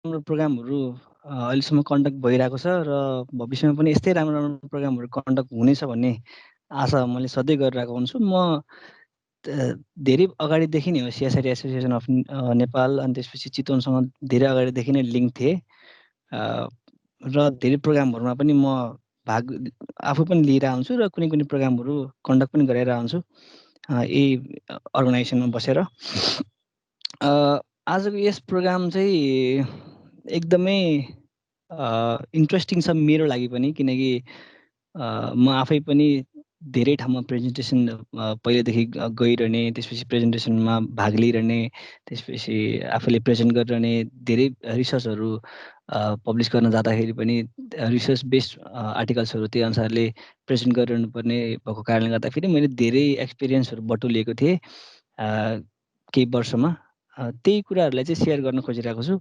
राम्रो प्रोग्रामहरू अहिलेसम्म कन्डक्ट भइरहेको छ र भविष्यमा पनि यस्तै राम्रो राम्रो प्रोग्रामहरू कन्डक्ट हुनेछ भन्ने आशा मैले सधैँ गरिरहेको हुन्छु। म धेरै अगाडिदेखि नै हो सिएसआइटी एसोसिएसन अफ नेपाल अनि त्यसपछि चितवनसँग धेरै अगाडिदेखि नै लिङ्क थिएँ र धेरै प्रोग्रामहरूमा पनि म भाग आफू पनि लिइरहेको हुन्छु र कुनै कुनै प्रोग्रामहरू कन्डक्ट पनि गरिरहेको हुन्छु यही अर्गनाइजेसनमा बसेर। आजको यस प्रोग्राम चाहिँ एकदमै इन्ट्रेस्टिङ छ मेरो लागि पनि, किनकि म आफै पनि धेरै ठाउँमा प्रेजेन्टेसन पहिलेदेखि गइरहने, त्यसपछि प्रेजेन्टेसनमा भाग लिइरहने, त्यसपछि आफूले प्रेजेन्ट गरिरहने, धेरै रिसर्चहरू पब्लिस गर्न जाँदाखेरि पनि रिसर्च बेस्ड आर्टिकल्सहरू त्यही अनुसारले प्रेजेन्ट गरिरहनु पर्ने भएको कारणले गर्दाखेरि मैले धेरै एक्सपिरियन्सहरू बटुलिएको थिएँ केही वर्षमा। त्यही कुराहरूलाई चाहिँ सेयर गर्न खोजिरहेको छु।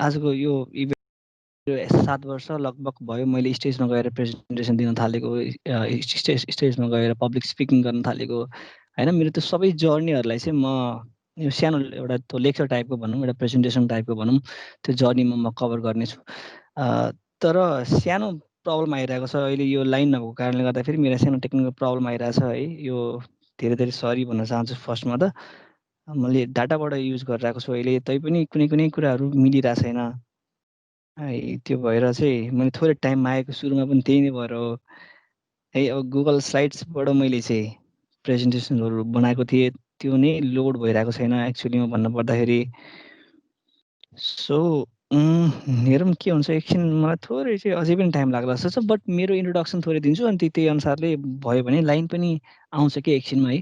आजको यो इभेन्ट 7 वर्ष लगभग भयो मैले स्टेजमा गएर प्रेजेन्टेसन दिन थालेको, स्टेजमा गएर पब्लिक स्पिकिङ गर्न थालेको होइन। मेरो त्यो सबै जर्नीहरूलाई चाहिँ म यो सानो एउटा त्यो लेक्चर टाइपको भनौँ, एउटा प्रेजेन्टेसन टाइपको भनौँ, त्यो जर्नीमा म कभर गर्नेछु। तर सानो प्रब्लम आइरहेको छ अहिले, यो लाइन नभएको कारणले गर्दाखेरि मेरो सानो टेक्निकल प्रब्लम आइरहेछ है। यो धेरै धेरै सरी भन्न चाहन्छु फर्स्टमा त। मैले डाटाबाट युज गरिरहेको छु अहिले, तैपनि कुनै कुनै कुराहरू मिलिरहेको छैन है। त्यो भएर चाहिँ मैले थोरै टाइममा आएको, सुरुमा पनि त्यही नै भएर हो है। अब गुगल स्लाइड्सबाट मैले चाहिँ प्रेजेन्टेसनहरू बनाएको थिएँ, त्यो नै लोड भइरहेको छैन एक्चुअलीमा भन्नुपर्दाखेरि। सो हेरौँ के हुन्छ। एकछिन मलाई थोरै चाहिँ अझै पनि टाइम लाग्ला जस्तो छ, बट मेरो इन्ट्रोडक्सन थोरै दिन्छु अनि त्यही अनुसारले भयो भने लाइन पनि आउँछ कि एकछिनमा है।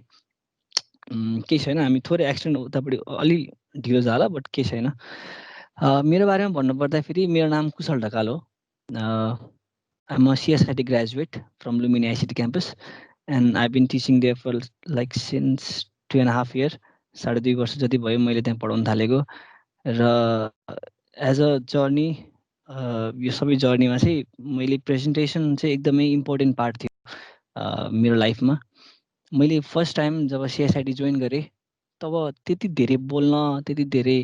केही छैन, हामी थोरै एक्सटेन्ड उतापट्टि अलि ढिलो जाला, बट केही छैन। मेरो बारेमा भन्नुपर्दाखेरि मेरो नाम कुशल ढकाल हो। I'm a CSIT graduate from Lumini ICT campus, and I've been teaching there for like since 2.5 years. 2.5 वर्ष जति भयो मैले त्यहाँ पढाउन थालेको। र एज अ जर्नी यो सबै जर्नीमा चाहिँ मैले प्रेजेन्टेसन चाहिँ एकदमै इम्पोर्टेन्ट पार्ट थियो मेरो लाइफमा। मैले फर्स्ट टाइम जब सिएसआइटी जोइन गरेँ तब त्यति धेरै बोल्न, त्यति धेरै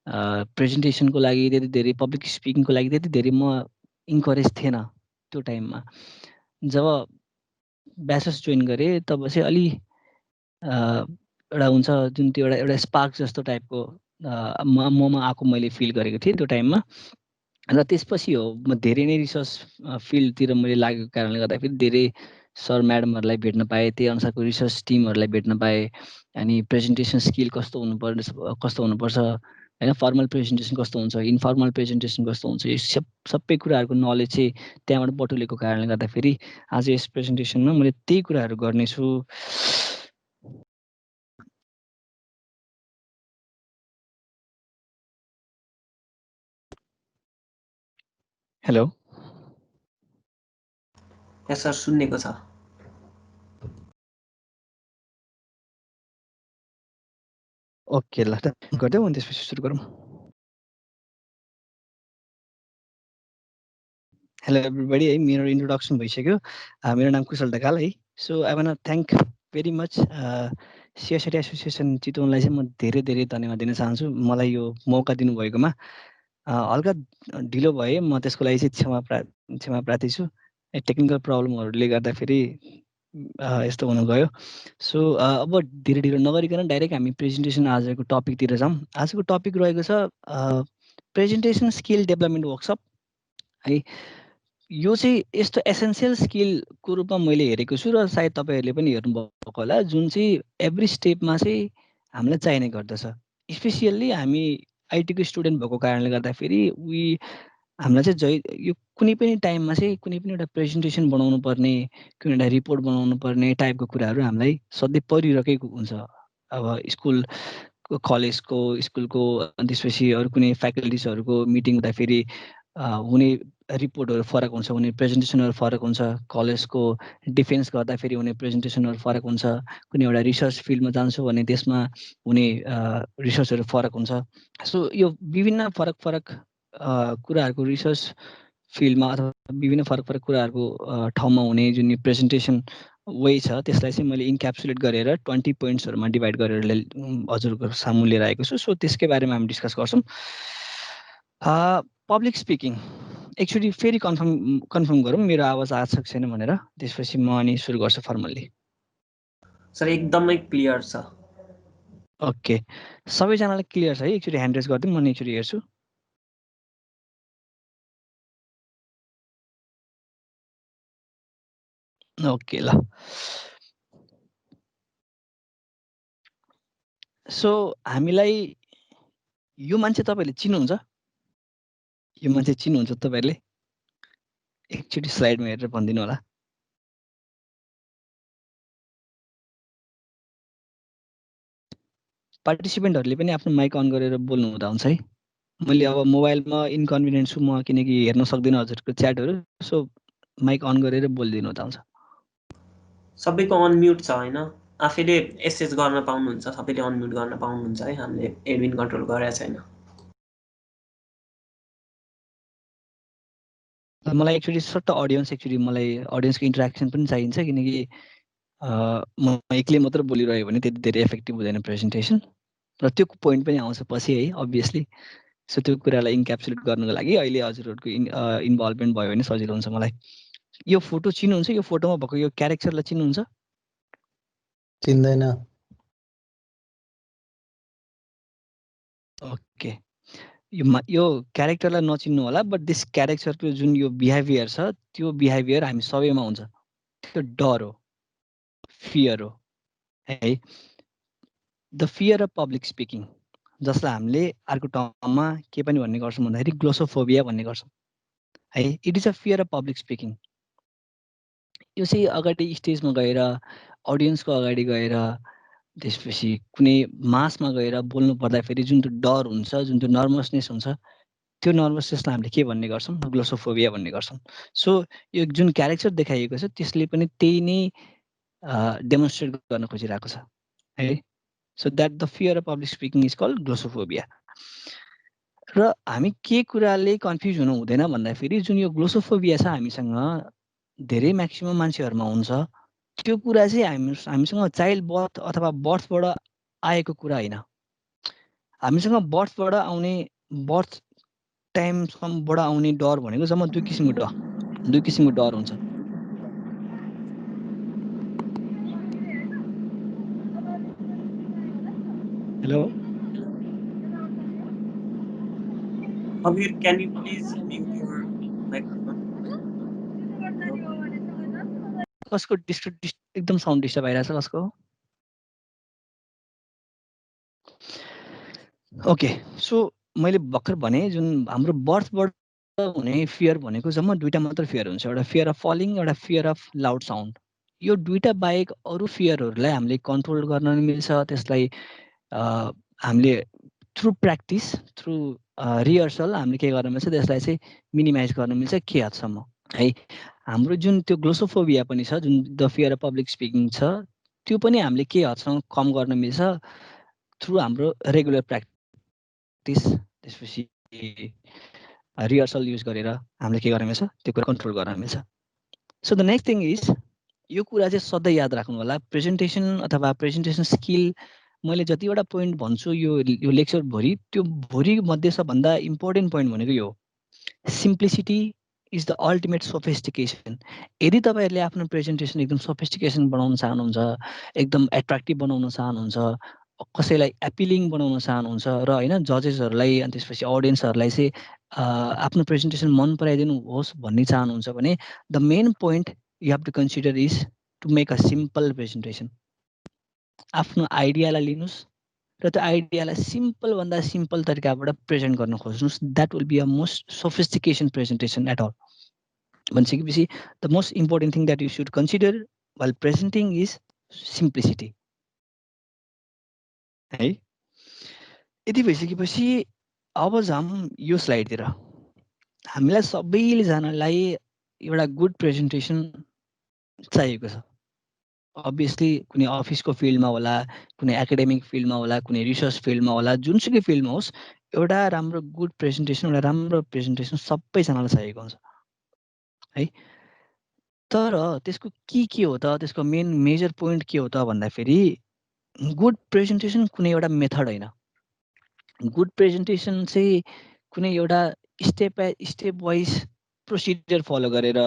प्रेजेन्टेसनको लागि, त्यति धेरै पब्लिक स्पिकिङको लागि त्यति धेरै म इन्करेज थिएन त्यो टाइममा। जब ब्याचलर्स जोइन गरेँ तब चाहिँ अलि एउटा हुन्छ जुन त्यो एउटा स्पार्क जस्तो टाइपको ममा आएको मैले फिल गरेको थिएँ त्यो टाइममा। र त्यसपछि हो म धेरै नै रिसर्च फिल्डतिर मैले लागेको कारणले गर्दाखेरि धेरै सर म्याडमहरूलाई भेट्न पाएँ, त्यही अनुसारको रिसर्च टिमहरूलाई भेट्न पाएँ। अनि प्रेजेन्टेसन स्किल कस्तो हुनुपर्छ होइन, फर्मल प्रेजेन्टेसन कस्तो हुन्छ, इन्फर्मल प्रेजेन्टेसन कस्तो हुन्छ, यो सबै कुराहरूको नलेज चाहिँ त्यहाँबाट बटुलेको कारणले गर्दाखेरि आज यस प्रेजेन्टेसनमा मैले त्यही कुराहरू गर्नेछु। हेलो, यस सर, सुन्नेको छ। ओके ल गरिदेऊ अनि त्यसपछि सुरु गरौँ। हेलो एभ्रीबडी है, मेरो इन्ट्रोडक्सन भइसक्यो। मेरो नाम कुशल ढकाल है। So I want thank very much CSIT association चितवनलाई चाहिँ म धेरै धेरै धन्यवाद दिन चाहन्छु मलाई यो मौका दिनुभएकोमा। हल्का ढिलो भए म त्यसको लागि चाहिँ क्षमा प्रार्थी छु। टेक्निकल प्रब्लमहरूले गर्दाखेरि यस्तो हुनु गयो। सो अब धेरै ढिलो नगरिकन डाइरेक्ट हामी प्रेजेन्टेसन आजको टपिकतिर जाउँ। आजको टपिक रहेको छ प्रेजेन्टेसन स्किल डेभलपमेन्ट वर्कसप है। यो चाहिँ यस्तो एसेन्सियल स्किलको रूपमा मैले हेरेको छु र सायद तपाईँहरूले पनि हेर्नुभएको होला, जुन चाहिँ एभ्री स्टेपमा चाहिँ हामीलाई चाहिने गर्दछ। स्पेसियल्ली हामी आइटीको स्टुडेन्ट भएको कारणले गर्दाखेरि हामीलाई चाहिँ यो कुनै पनि टाइममा चाहिँ कुनै पनि एउटा प्रेजेन्टेसन बनाउनु पर्ने, कुनै एउटा रिपोर्ट बनाउनु पर्ने टाइपको कुराहरू हामीलाई सधैँ परिरहेकै हुन्छ। अब स्कुलको अनि त्यसपछि अरू कुनै फ्याकल्टिजहरूको मिटिङ हुँदाखेरि हुने रिपोर्टहरू फरक हुन्छ, हुने प्रेजेन्टेसनहरू फरक हुन्छ। कलेजको डिफेन्स गर्दाखेरि हुने प्रेजेन्टेसनहरू फरक हुन्छ। कुनै एउटा रिसर्च फिल्डमा जान्छु भने त्यसमा हुने रिसर्चहरू फरक हुन्छ। सो यो विभिन्न फरक कुराहरूको रिसर्च फिल्डमा अथवा विभिन्न फरक कुराहरूको ठाउँमा हुने जुन प्रेजेन्टेसन वे छ त्यसलाई चाहिँ मैले इन्क्याप्सुलेट गरेर 20 पोइन्ट्सहरूमा डिभाइड गरेर हजुरको सामु लिएर आएको छु। सो त्यसकै बारेमा हामी डिस्कस गर्छौँ। पब्लिक स्पिकिङ एक्चुअली फेरि कन्फर्म गरौँ मेरो आवाज आएको छ छैन भनेर, त्यसपछि म अनि सुरु गर्छु फर्मल्ली। सर एकदमै क्लियर छ। ओके, सबैजनालाई क्लियर छ है? एकचोटि ह्यान्ड रेज गरिदिउँ, म एकचोटि हेर्छु। ओके ल, सो हामीलाई यो मान्छे तपाईँहरूले चिन्नुहुन्छ? यो मान्छे चिन्नुहुन्छ तपाईँहरूले? एकचोटि स्लाइडमा हेरेर भनिदिनु होला। पार्टिसिपेन्टहरूले पनि आफ्नो माइक अन गरेर बोल्नु हुँदा हुन्छ है। मैले अब मोबाइलमा इन्कन्भिनियन्ट छु म, किनकि हेर्न सक्दिनँ हजुरको च्याटहरू, सो माइक अन गरेर बोलिदिनु हुँदा हुन्छ। सबैको अनम्युट छ होइन? आफैले एसएस गर्न पाउनुहुन्छ, सबैले अनम्युट गर्न पाउनुहुन्छ है, हामीले एडमिन कन्ट्रोल गरेको छैन। मलाई एक्चुअली सट्ट मलाई अडियन्सको इन्टरेक्सन पनि चाहिन्छ, किनकि म एक्लै मात्र बोलिरह्यो भने त्यति धेरै इफेक्टिभ हुँदैन प्रेजेन्टेसन, र त्यो पोइन्ट पनि आउँछ पछि है अभियसली। सो त्यो कुरालाई इन्क्याप्सुलेट गर्नुको लागि अहिले हजुरहरूको इन्भल्भमेन्ट भयो भने सजिलो हुन्छ मलाई। यो फोटो चिन्नुहुन्छ? यो फोटोमा भएको यो क्यारेक्टरलाई चिन्नुहुन्छ? चिन्दैन। ओके, यो क्यारेक्टरलाई नचिन्नु होला, बट दिस क्यारेक्टरको जुन यो बिहेभियर छ त्यो बिहेभियर हामी सबैमा हुन्छ। त्यो डर हो, फियर हो है। The fear of public speaking, जसलाई हामीले अर्को टर्ममा के पनि भन्ने गर्छौँ भन्दाखेरि ग्लोसोफोबिया भन्ने गर्छौँ है। It is a fear of public speaking. यो चाहिँ अगाडि स्टेजमा गएर, अडियन्सको अगाडि गएर, त्यसपछि कुनै मासमा गएर बोल्नु पर्दाखेरि जुन त्यो डर हुन्छ, जुन त्यो नर्भसनेस हुन्छ, त्यो नर्भसनेसलाई हामीले के भन्ने गर्छौँ? ग्लोसोफोबिया भन्ने गर्छौँ। सो यो जुन क्यारेक्टर देखाइएको छ त्यसले पनि त्यही नै डेमोन्स्ट्रेट गर्न खोजिरहेको छ है। So that the fear of public speaking is called glossophobia. र हामी के कुराले कन्फ्युज हुनु हुँदैन भन्दाखेरि जुन यो ग्लोसोफोबिया छ हामीसँग धेरै म्याक्सिमम मान्छेहरूमा हुन्छ, त्यो कुरा चाहिँ हामीसँग चाइल्ड बर्थ अथवा बर्थबाट आएको कुरा होइन। हामीसँग बर्थबाट आउने, बर्थ टाइमसम्मबाट आउने डर भनेको जम्मा दुई किसिमको डर हुन्छ। Hello Abir, can you please mute your microphone? Hello? कसको एकदम साउन्ड डिस्टर्ब आइरहेछ कसको? ओके, सो मैले भर्खर भने जुन हाम्रो बर्थबाट हुने फियर भनेको जम्मा दुईटा मात्र फियर हुन्छ, एउटा फियर अफ फलिङ, एउटा फियर अफ लाउड साउन्ड। यो दुईटा बाहेक अरू फियरहरूलाई हामीले कन्ट्रोल गर्न मिल्छ। त्यसलाई हामीले थ्रु प्र्याक्टिस, थ्रु रिहर्सल हामीले के गर्न मिल्छ, त्यसलाई चाहिँ मिनिमाइज गर्न मिल्छ के हदसम्म है। हाम्रो जुन त्यो ग्लोसोफोबिया पनि छ, जुन the fear of public speaking छ, त्यो पनि हामीले के हदसम्म कम गर्न मिल्छ थ्रु हाम्रो रेगुलर प्र्याक्टिस, त्यसपछि रिहर्सल युज गरेर हामीले के गर्न मिल्छ, त्यो कुरा कन्ट्रोल गर्न मिल्छ। So the next thing is, यो कुरा चाहिँ सधैँ याद राख्नु होला, प्रेजेन्टेसन अथवा प्रेजेन्टेसन स्किल मैले जतिवटा पोइन्ट भन्छु यो लेक्चर भरि, त्यो भरि मध्ये सबभन्दा इम्पोर्टेन्ट पोइन्ट भनेको यो सिम्प्लिसिटी इज द अल्टिमेट सोफिस्टिकेसन। यदि तपाईँहरूले आफ्नो प्रेजेन्टेसन एकदम सोफिस्टिकेसन बनाउन चाहनुहुन्छ, एकदम एट्र्याक्टिभ बनाउन चाहनुहुन्छ, कसैलाई एपिलिङ बनाउन चाहनुहुन्छ र होइन जजेसहरूलाई अनि त्यसपछि अडियन्सहरूलाई चाहिँ आफ्नो प्रेजेन्टेसन मन पराइदिनु होस् भन्ने चाहनुहुन्छ भने the main point you have to consider is to make a simple presentation. आफ्नो आइडियालाई लिनुहोस् र त्यो आइडियालाई सिम्पलभन्दा सिम्पल तरिकाबाट प्रेजेन्ट गर्न खोज्नुहोस्। That will be a most sophistication presentation at all. भनिसकेपछि the most important thing that you should consider while presenting is simplicity है। यति भइसकेपछि अब जाऊँ यो स्लाइडतिर। हामीलाई सबैजनालाई एउटा गुड प्रेजेन्टेसन चाहिएको छ। अभियसली कुनै अफिसको फिल्डमा होला, कुनै एकाडेमिक फिल्डमा होला, कुनै रिसर्च फिल्डमा होला, जुनसुकै फिल्डमा होस्, एउटा राम्रो गुड प्रेजेन्टेसन, एउटा राम्रो प्रेजेन्टेसन सबैजनालाई चाहिएको हुन्छ है। तर त्यसको के हो त, त्यसको मेन मेजर पोइन्ट के हो त भन्दाखेरि गुड प्रेजेन्टेसन कुनै एउटा मेथड होइन। गुड प्रेजेन्टेसन चाहिँ कुनै एउटा step by step wise procedure follow गरेर,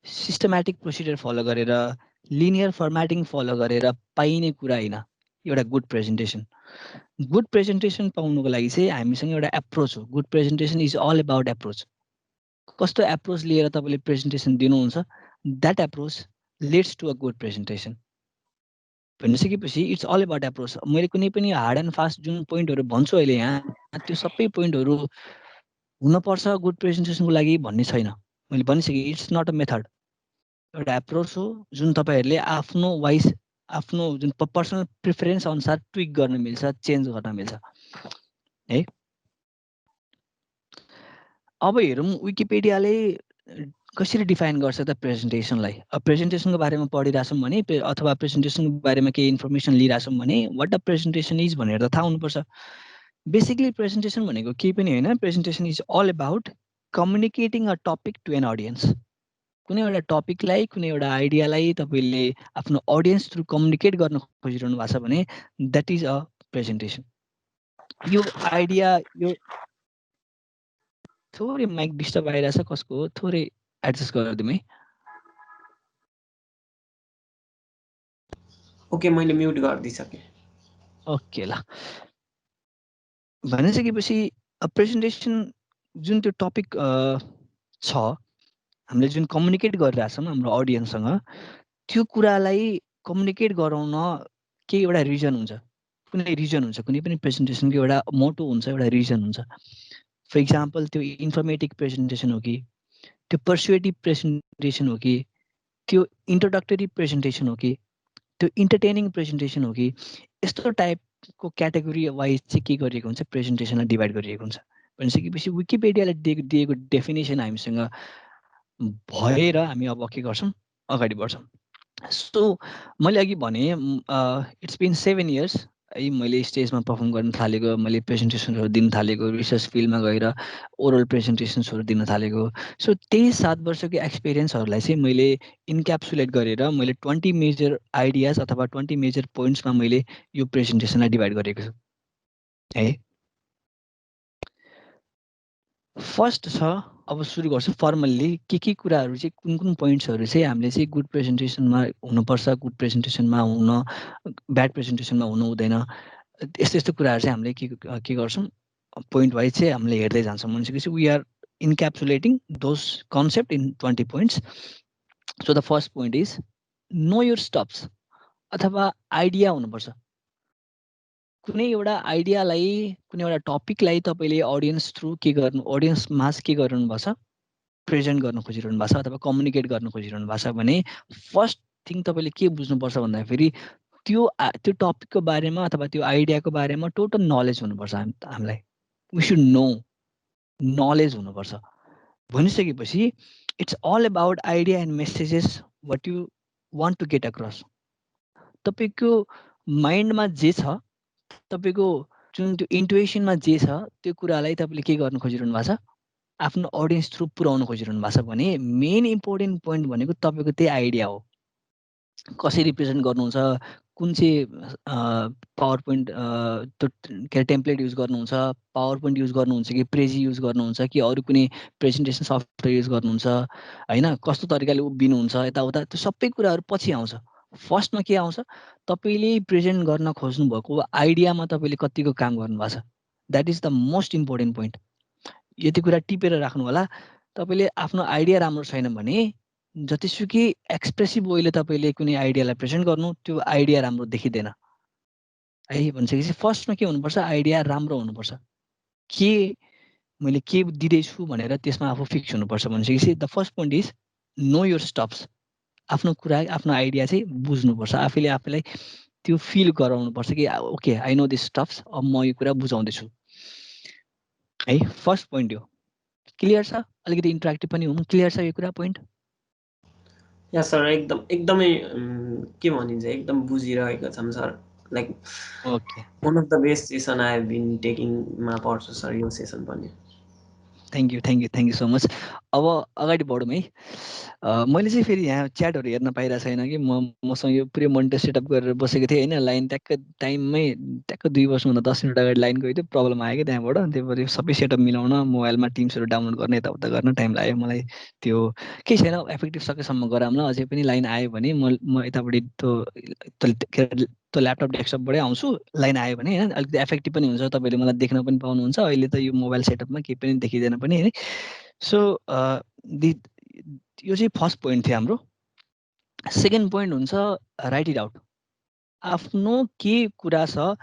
सिस्टमेटिक प्रोसिडियर फलो गरेर, लिनियर फर्मेटिङ फलो गरेर पाइने कुरा होइन एउटा गुड प्रेजेन्टेसन। गुड प्रेजेन्टेसन पाउनुको लागि चाहिँ हामीसँग एउटा एप्रोच हो। Good presentation is all about approach. कस्तो एप्रोच लिएर तपाईँले प्रेजेन्टेसन दिनुहुन्छ, that approach leads to a good presentation. भनिसकेपछि इट्स अल अबाउट एप्रोच। मैले कुनै पनि हार्ड एन्ड फास्ट जुन पोइन्टहरू भन्छु अहिले यहाँ, त्यो सबै पोइन्टहरू हुनुपर्छ गुड प्रेजेन्टेसनको लागि भन्ने छैन। मैले भनिसकेँ, इट्स नट अ मेथड, एउटा एप्रोच हो जुन तपाईँहरूले आफ्नो वाइज, आफ्नो जुन पर्सनल प्रिफरेन्स अनुसार ट्विक गर्न मिल्छ, चेन्ज गर्न मिल्छ है। अब हेरौँ विकिपिडियाले कसरी डिफाइन गर्छ त प्रेजेन्टेसनलाई। अब प्रेजेन्टेसनको बारेमा पढिरहेछौँ भने अथवा प्रेजेन्टेसनको बारेमा केही इन्फर्मेसन लिइरहेछौँ भने वाट अ प्रेजेन्टेसन इज भनेर त थाहा हुनुपर्छ। बेसिकली प्रेजेन्टेसन भनेको केही पनि होइन, presentation is all about communicating a topic to an audience. कुनै एउटा टपिकलाई, कुनै एउटा आइडियालाई तपाईँले आफ्नो अडियन्स थ्रु कम्युनिकेट गर्न खोजिरहनु भएको छ भने द्याट इज अ प्रेजेन्टेसन। यो आइडिया, यो थोरै माइक डिस्टर्ब आइरहेछ, कसको हो थोरै एडजस्ट गरिदिउँ है। ओके, मैले म्युट गरिदिइसकेँ। ओके ल, भनिसकेपछि प्रेजेन्टेसन जुन त्यो टपिक छ, हामीले जुन कम्युनिकेट गरिरहेछौँ हाम्रो अडियन्ससँग, त्यो कुरालाई कम्युनिकेट गराउन केही एउटा रिजन हुन्छ, कुनै रिजन हुन्छ। कुनै पनि प्रेजेन्टेसनको एउटा मोटो हुन्छ, एउटा रिजन हुन्छ। फर इक्जाम्पल त्यो इन्फर्मेटिभ प्रेजेन्टेसन हो कि, त्यो पर्सुएटिभ प्रेजेन्टेसन हो कि, त्यो इन्ट्रोडक्टरी प्रेजेन्टेसन हो कि, त्यो इन्टरटेनिङ प्रेजेन्टेसन हो कि, यस्तो टाइपको क्याटेगोरी वाइज चाहिँ के गरिएको हुन्छ, प्रेजेन्टेसनलाई डिभाइड गरिएको हुन्छ। भनिसकेपछि विकिपिडियाले दिएको डेफिनेसन हामीसँग भएर हामी अब के गर्छौँ, अगाडि बढ्छौँ। सो मैले अघि भने इट्स बिन 7 इयर्स है मैले स्टेजमा पर्फर्म गर्न थालेको, मैले प्रेजेन्टेसनहरू दिन थालेको, रिसर्च फिल्डमा गएर ओरल प्रेजेन्टेसन्सहरू दिन थालेको। सो त्यही 7 वर्षको एक्सपिरियन्सहरूलाई चाहिँ मैले इन्क्याप्सुलेट गरेर मैले 20 मेजर आइडियाज अथवा 20 मेजर पोइन्ट्समा मैले यो प्रेजेन्टेसनलाई डिभाइड गरेको छु है। फर्स्ट छ, अब सुरु गर्छु फर्मल्ली के कुराहरू चाहिँ, कुन कुन पोइन्ट्सहरू चाहिँ हामीले चाहिँ गुड प्रेजेन्टेसनमा हुनुपर्छ, गुड प्रेजेन्टेसनमा हुन, ब्याड प्रेजेन्टेसनमा हुनु हुँदैन। यस्तो यस्तो कुराहरू चाहिँ हामीले के गर्छौँ, पोइन्ट वाइज चाहिँ हामीले हेर्दै जान्छौँ। भनेपछि we are encapsulating those concept in 20 points. So the first point is know your stops, अथवा आइडिया हुनुपर्छ। कुनै एउटा आइडियालाई, कुनै एउटा टपिकलाई तपाईँले अडियन्स थ्रु के गर्नु, अडियन्स मास के गरिरहनु भएको छ, प्रेजेन्ट गर्न खोजिरहनु भएको छ अथवा कम्युनिकेट गर्न खोजिरहनु भएको छ भने फर्स्ट थिङ तपाईँले के बुझ्नुपर्छ भन्दाखेरि त्यो टपिकको बारेमा अथवा त्यो आइडियाको बारेमा टोटल नलेज हुनुपर्छ हामीलाई। वी सुड नो, नलेज हुनुपर्छ। भनिसकेपछि it's all about idea and messages what you want to get across. तपाईँको माइन्डमा जे छ, तपाईँको जुन त्यो इन्टुएसनमा जे छ, त्यो कुरालाई तपाईँले के गर्न खोजिरहनु भएको छ, आफ्नो अडियन्स थ्रु पुर्याउन खोजिरहनु भएको छ भने मेन इम्पोर्टेन्ट पोइन्ट भनेको तपाईँको त्यही आइडिया हो। कसरी प्रेजेन्ट गर्नुहुन्छ, कुन चाहिँ पावर पोइन्ट त्यो के अरे टेम्प्लेट युज गर्नुहुन्छ, पावर पोइन्ट युज गर्नुहुन्छ कि प्रेजी युज गर्नुहुन्छ कि अरू कुनै प्रेजेन्टेसन सफ्टवेयर युज गर्नुहुन्छ होइन, कस्तो तरिकाले उभिनुहुन्छ यताउता, त्यो सबै कुराहरू पछि आउँछ। फर्स्टमा के आउँछ, तपाईँले प्रेजेन्ट गर्न खोज्नु भएको आइडियामा तपाईँले कतिको काम गर्नुभएको छ, that is the most important point. यति कुरा टिपेर राख्नु होला। तपाईँले आफ्नो आइडिया राम्रो छैन भने जतिसुकै एक्सप्रेसिभ वेले तपाईँले कुनै आइडियालाई प्रेजेन्ट गर्नु, त्यो आइडिया राम्रो देखिँदैन है। भनिसकेपछि फर्स्टमा के हुनुपर्छ, आइडिया राम्रो हुनुपर्छ। के मैले के दिँदैछु भनेर त्यसमा आफू फिक्स हुनुपर्छ। भनिसकेपछि the first point is know your stops. आफ्नो कुरा, आफ्नो आइडिया चाहिँ बुझ्नुपर्छ, आफूले आफूलाई त्यो फिल गराउनुपर्छ कि okay I know this stops, अब म यो कुरा बुझाउँदैछु है। फर्स्ट पोइन्ट हो। क्लियर छ? अलिकति इन्टरेक्टिभ पनि हुनु। क्लियर छ यो कुरा पोइन्ट? या सर, एकदमै के भनिन्छ, एकदम बुझिरहेको छौँ sir. Like okay, one of the best session I have been टेकिङमा पर्छ सर यो सेसन पनि। Thank you so much. अब अगाडि बढौँ है। मैले चाहिँ फेरि यहाँ च्याटहरू हेर्न पाइरहेको छैन कि मसँग यो पुरै मोनिटर सेटअप गरेर बसेको थिएँ होइन। लाइन ट्याक्क टाइममै ट्याक्क 2 वर्षभन्दा 10 मिनट अगाडि लाइन गयो थियो, प्रब्लम आयो कि त्यहाँबाट। त्यही भएर सबै सेटअप मिलाउन मोबाइलमा टिम्सहरू डाउनलोड गर्न यताउता गर्न टाइम लाग्यो मलाई। त्यो केही छैन, इफेक्टिभ सकेसम्म गराउँला। अझै पनि लाइन आयो भने म यतापट्टि त्यो ल्यापटप डेस्कटपबाटै आउँछु। लाइन आयो भने होइन अलिकति इफेक्टिभ पनि हुन्छ, तपाईँले मलाई देख्न पनि पाउनुहुन्छ। अहिले त यो मोबाइल सेटअपमा केही पनि देखिँदैन पनि है। सो यो चाहिँ फर्स्ट पोइन्ट थियो हाम्रो। सेकेन्ड पोइन्ट हुन्छ राइट इट आउट। आफ्नो के कुरा छ,